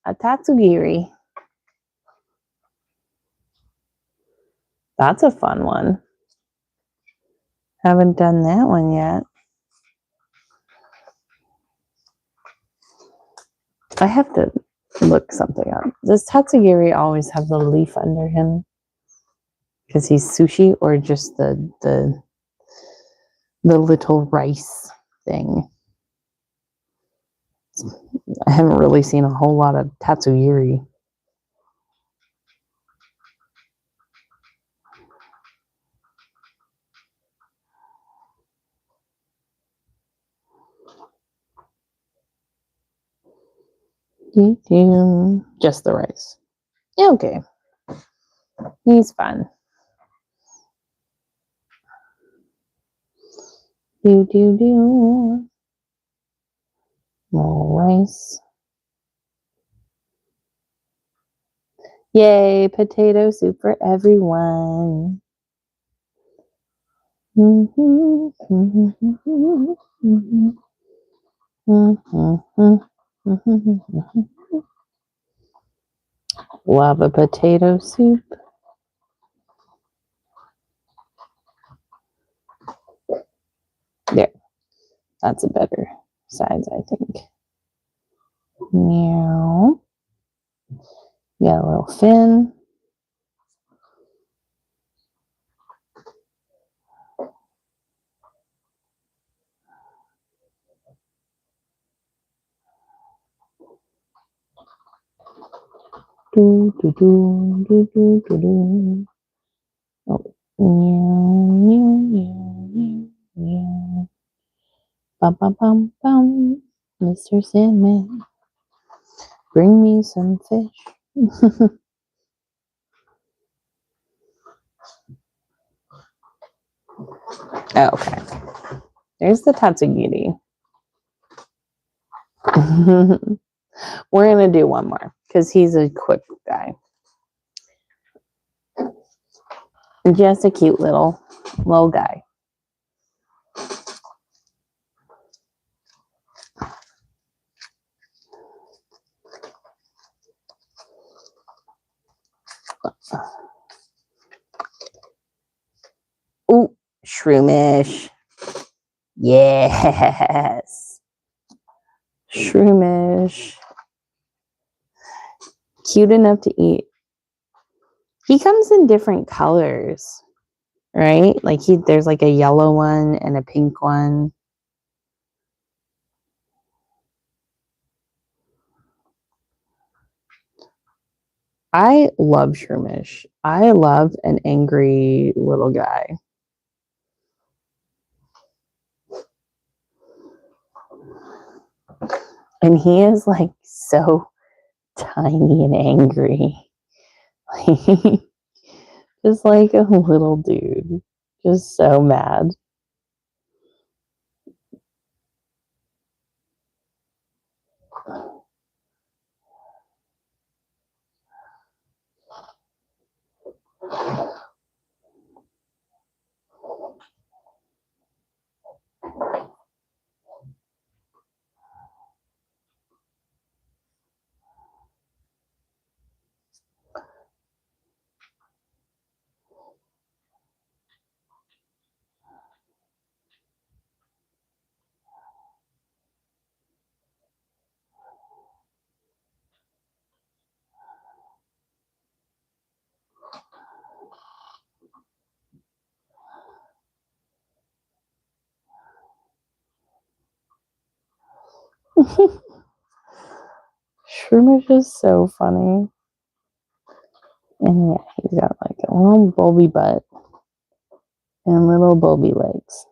a Tatsugiri. That's a fun one. Haven't done that one yet. I have to look something up. Does Tatsugiri always have the leaf under him? Because he's sushi, or just the little rice thing? I haven't really seen a whole lot of Tatsugiri. Just the rice. Okay. He's fun. More rice. Yay, potato soup for everyone. Love a potato soup. There. That's a better size, I think. Meow. Got a little fin. Do, do, do, do, do, do, do. Oh. Meow, meow, meow, meow, meow. Bum, bum, bum, bum. Mr. Sandman, bring me some fish. Okay. There's the Tatsugiri. We're going to do one more because he's a quick guy. Just a cute little guy. Ooh, Shroomish. Yes. Shroomish. cute enough to eat. He comes in different colors, right? Like there's like a yellow one and a pink one. I love Shroomish. I love an angry little guy. And he is like so tiny and angry. Just like a little dude. Just so mad. Shroomish is so funny. And yeah, he's got like a little bulby butt and little bulby legs.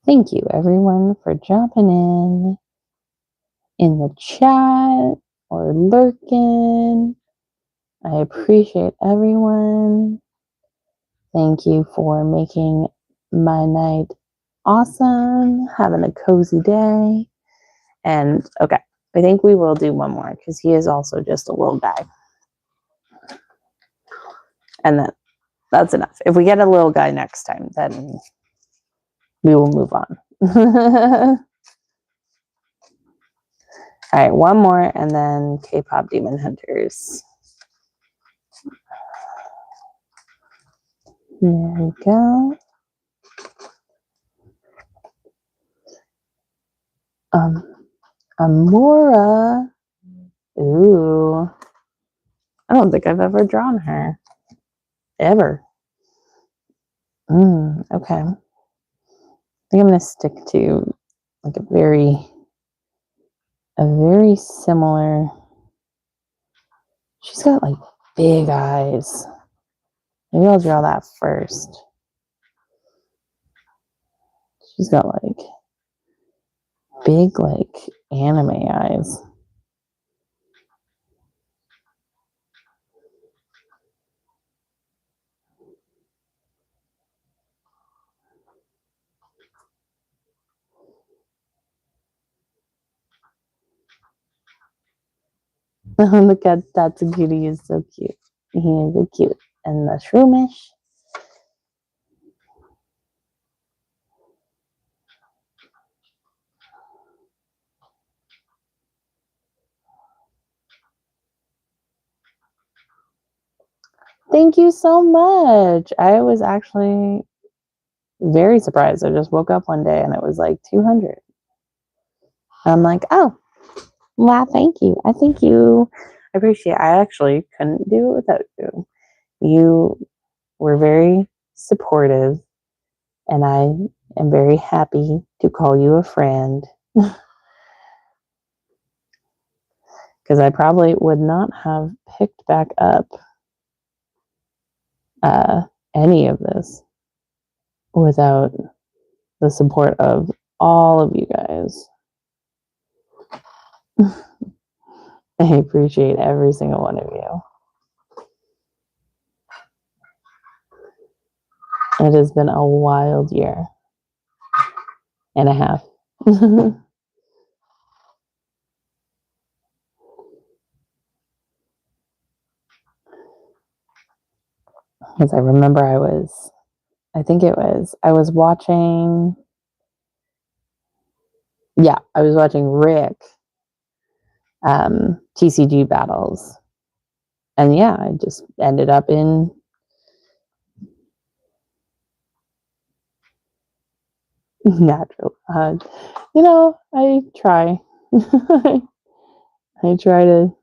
Thank you everyone for jumping in the chat or lurking. I appreciate everyone. Thank you for making my night awesome, having a cozy day. And okay, I think we will do one more because he is also just a little guy. And that's enough. If we get a little guy next time, then we will move on. All right, one more and then K-pop Demon Hunters. There we go. Amora. Ooh. I don't think I've ever drawn her. Ever. Okay. I think I'm going to stick to like a very similar. She's got like big eyes. Maybe I'll draw that first. She's got like big like anime eyes. Look at Tatsugiri, is so cute. He is so cute. And the Shroomish. Thank you so much. I was actually very surprised. I just woke up one day and it was like 200. I'm like, oh, wow, thank you. I thank you. I appreciate it. I actually couldn't do it without you. You were very supportive, and I am very happy to call you a friend. Because I probably would not have picked back up any of this without the support of all of you guys. I appreciate every single one of you. It has been a wild year and a half. Because I remember I was watching, I was watching Rick TCG battles. And yeah, I just ended up in natural. I try. I try to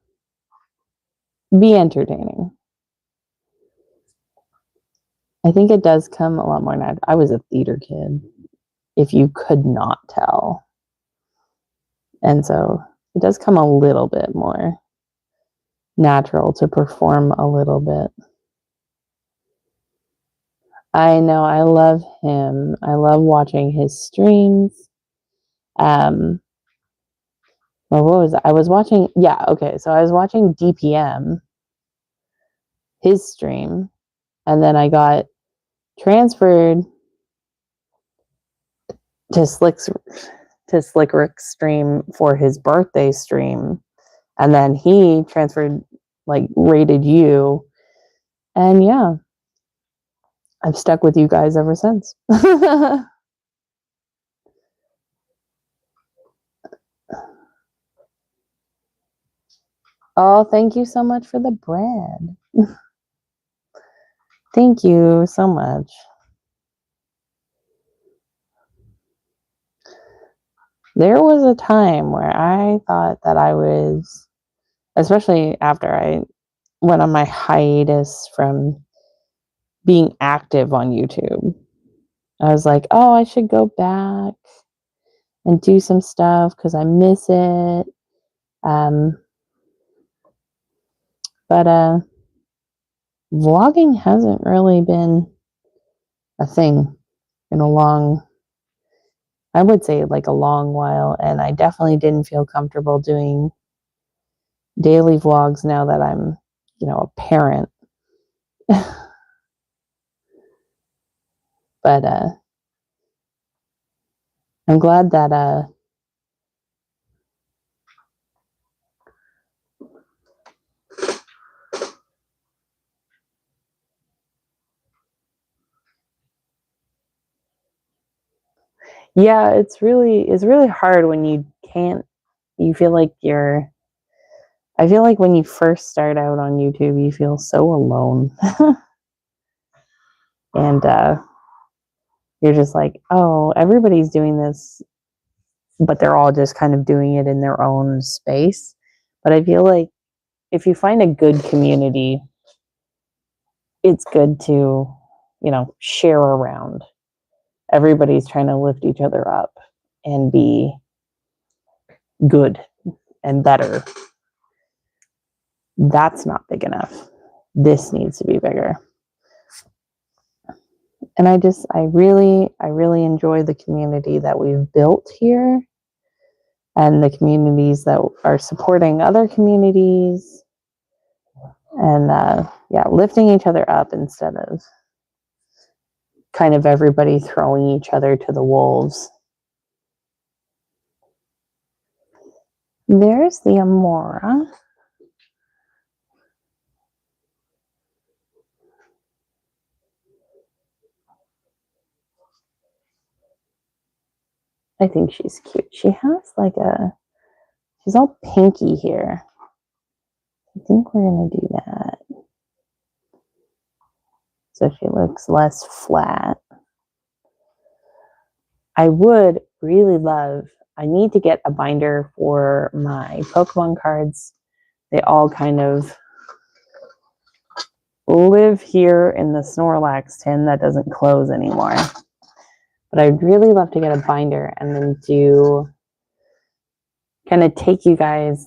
be entertaining. I think it does come a lot more natural. I was a theater kid, if you could not tell. And so it does come a little bit more natural to perform a little bit. I know, I love him. I love watching his streams. Well, what was it? I was watching, so I was watching DPM, his stream, and then I got transferred to Slick Rick's stream for his birthday stream, and then he transferred, like, rated you, and yeah, I've stuck with you guys ever since. Oh, thank you so much for the bread. Thank you so much. There was a time where I thought that I was, especially after I went on my hiatus from being active on YouTube, I was like, oh, I should go back and do some stuff because I miss it. But vlogging hasn't really been a thing in I would say like a long while, and I definitely didn't feel comfortable doing daily vlogs now that I'm, a parent. But I'm glad that yeah, it's really hard when you can't, you feel like I feel like when you first start out on YouTube, you feel so alone. And you're just like, oh, everybody's doing this, but they're all just kind of doing it in their own space. But I feel like if you find a good community, it's good to, share around. Everybody's trying to lift each other up and be good and better. That's not big enough. This needs to be bigger. And I really enjoy the community that we've built here, and the communities that are supporting other communities, and lifting each other up instead of kind of everybody throwing each other to the wolves. There's the Amora. I think she's cute. She has she's all pinky here. I think we're going to do that. So she looks less flat. I would really love, I need to get a binder for my Pokemon cards. They all kind of live here in the Snorlax tin that doesn't close anymore. But I'd really love to get a binder and then kind of take you guys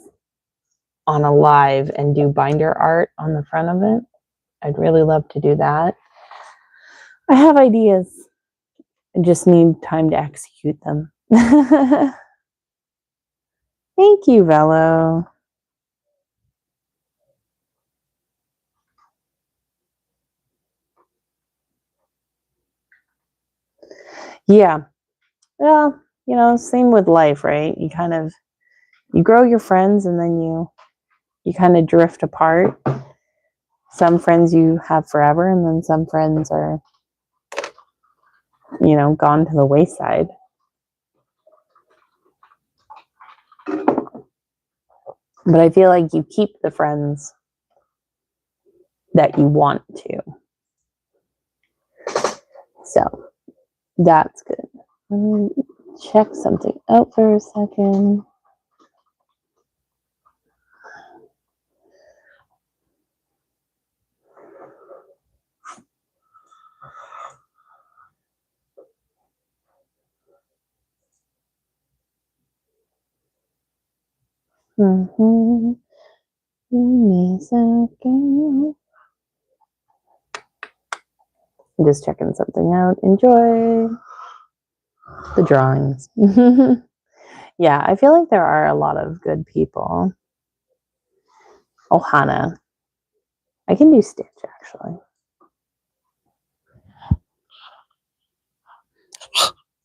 on a live and do binder art on the front of it. I'd really love to do that. I have ideas. I just need time to execute them. Thank you, Velo. Yeah. Well, same with life, right? You grow your friends and then you kind of drift apart. Some friends you have forever, and then some friends are, gone to the wayside. But I feel like you keep the friends that you want to. So that's good. Let me check something out for a second. Mm-hmm. Give me a second. I'm just checking something out. Enjoy the drawings. Yeah, I feel like there are a lot of good people. Ohana. I can do Stitch, actually.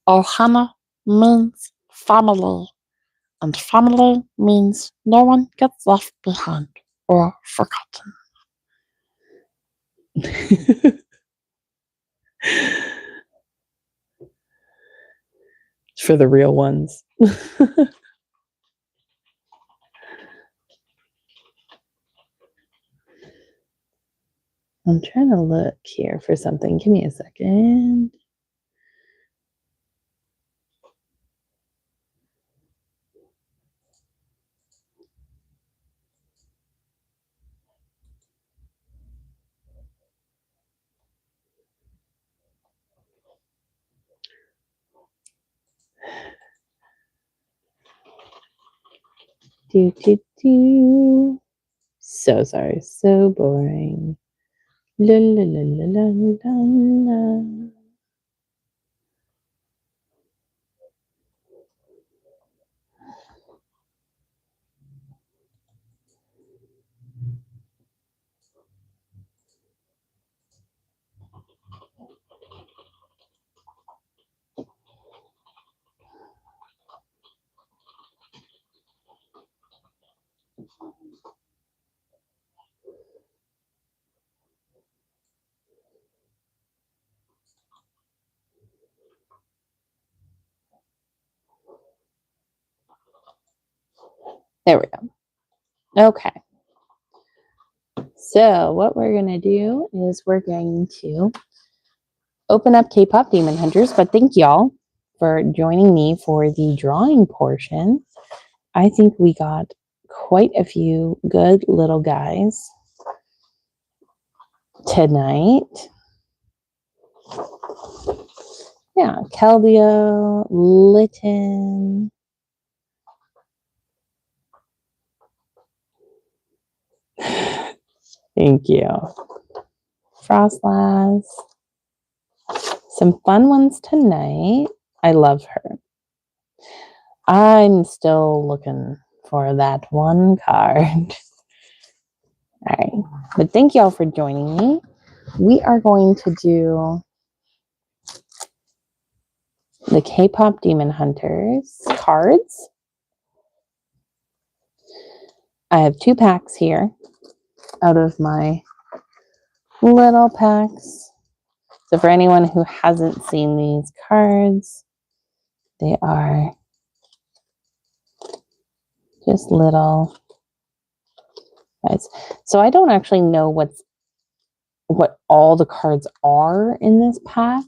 Ohana means family, and family means no one gets left behind or forgotten. For the real ones. I'm trying to look here for something. Give me a second. Do. So sorry. So boring. La la la la la la la. There we go. Okay. So what we're going to do is we're going to open up K-Pop Demon Hunters, but thank y'all for joining me for the drawing portion. I think we got quite a few good little guys tonight. Yeah, Kelbio, Litton. Thank you. Frostlass. Some fun ones tonight. I love her. I'm still looking for that one card. All right. But thank y'all for joining me. We are going to do the K-Pop Demon Hunters cards. I have 2 packs here out of my little packs. So for anyone who hasn't seen these cards, they are just little guys. So I don't actually know what all the cards are in this pack.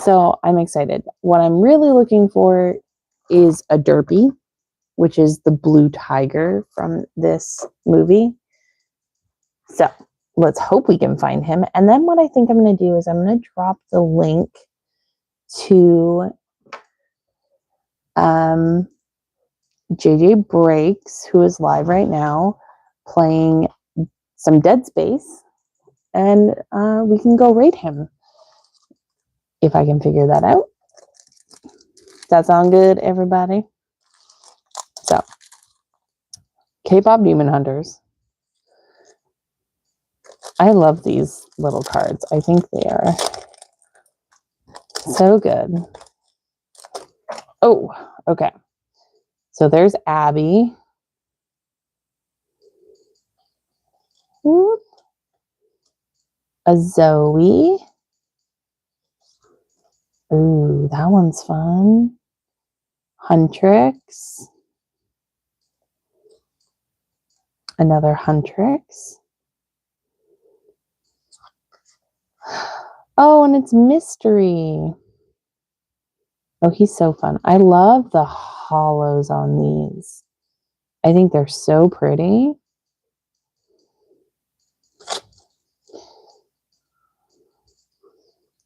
So I'm excited. What I'm really looking for is a Derpy, which is the blue tiger from this movie. So let's hope we can find him. And then what I think I'm going to do is I'm going to drop the link to JJ Breaks, who is live right now playing some Dead Space, and we can go raid him if I can figure that out. Does that sound good, everybody? So, K-Pop Demon Hunters. I love these little cards. I think they are so good. Oh, okay. So there's Abby. Whoop. A Zoe. Ooh, that one's fun. Huntrix. Another Huntrix. Oh, and it's Mystery. Oh, he's so fun. I love the hollows on these. I think they're so pretty.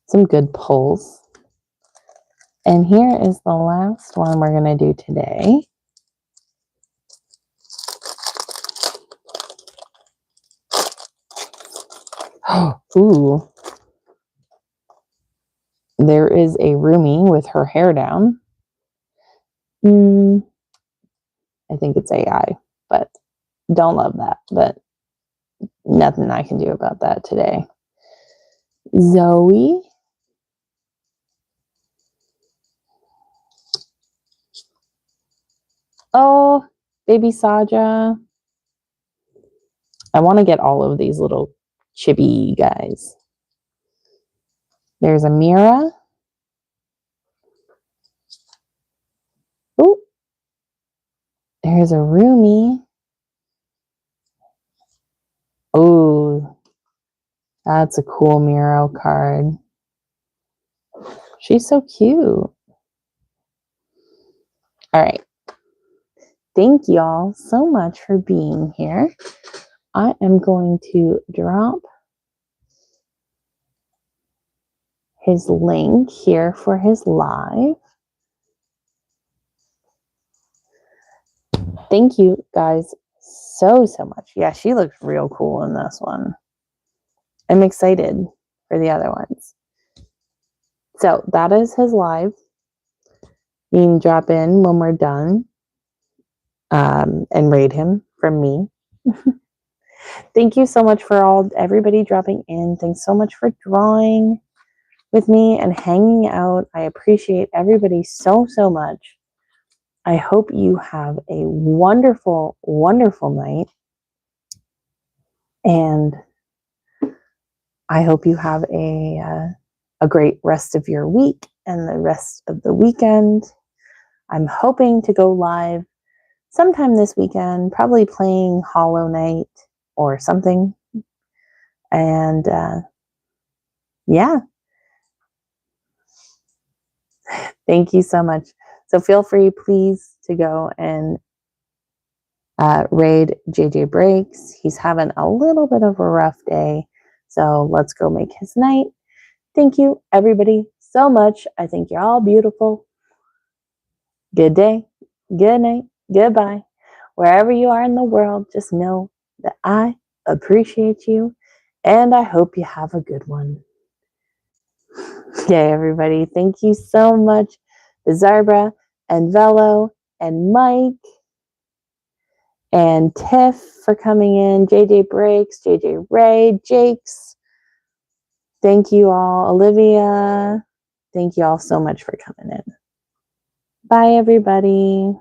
Some good pulls. And here is the last one we're going to do today. Ooh. There is a roomie with her hair down. I think it's AI, but don't love that. But nothing I can do about that today. Zoe. Oh, baby Saja. I want to get all of these little chibi guys. There's a Mira. Oh, there's a roomie. Oh, that's a cool Miro card. She's so cute. All right. Thank y'all so much for being here. I am going to drop his link here for his live. Thank you guys so much. Yeah, she looks real cool in this one. I'm excited for the other ones. So that is his live. You can drop in when we're done and raid him from me. Thank you so much for everybody dropping in. Thanks so much for drawing with me and hanging out. I appreciate everybody so much. I hope you have a wonderful night. And I hope you have a great rest of your week and the rest of the weekend. I'm hoping to go live sometime this weekend, probably playing Hollow Knight or something. And yeah. Thank you so much. So feel free, please, to go and raid JJ Breaks. He's having a little bit of a rough day. So let's go make his night. Thank you, everybody, so much. I think you're all beautiful. Good day, good night, goodbye. Wherever you are in the world, just know that I appreciate you and I hope you have a good one. Okay, everybody, thank you so much. Zarbra and Velo and Mike and Tiff for coming in, JJ Breaks, JJ Ray, Jakes. Thank you all. Olivia, thank you all so much for coming in. Bye, everybody.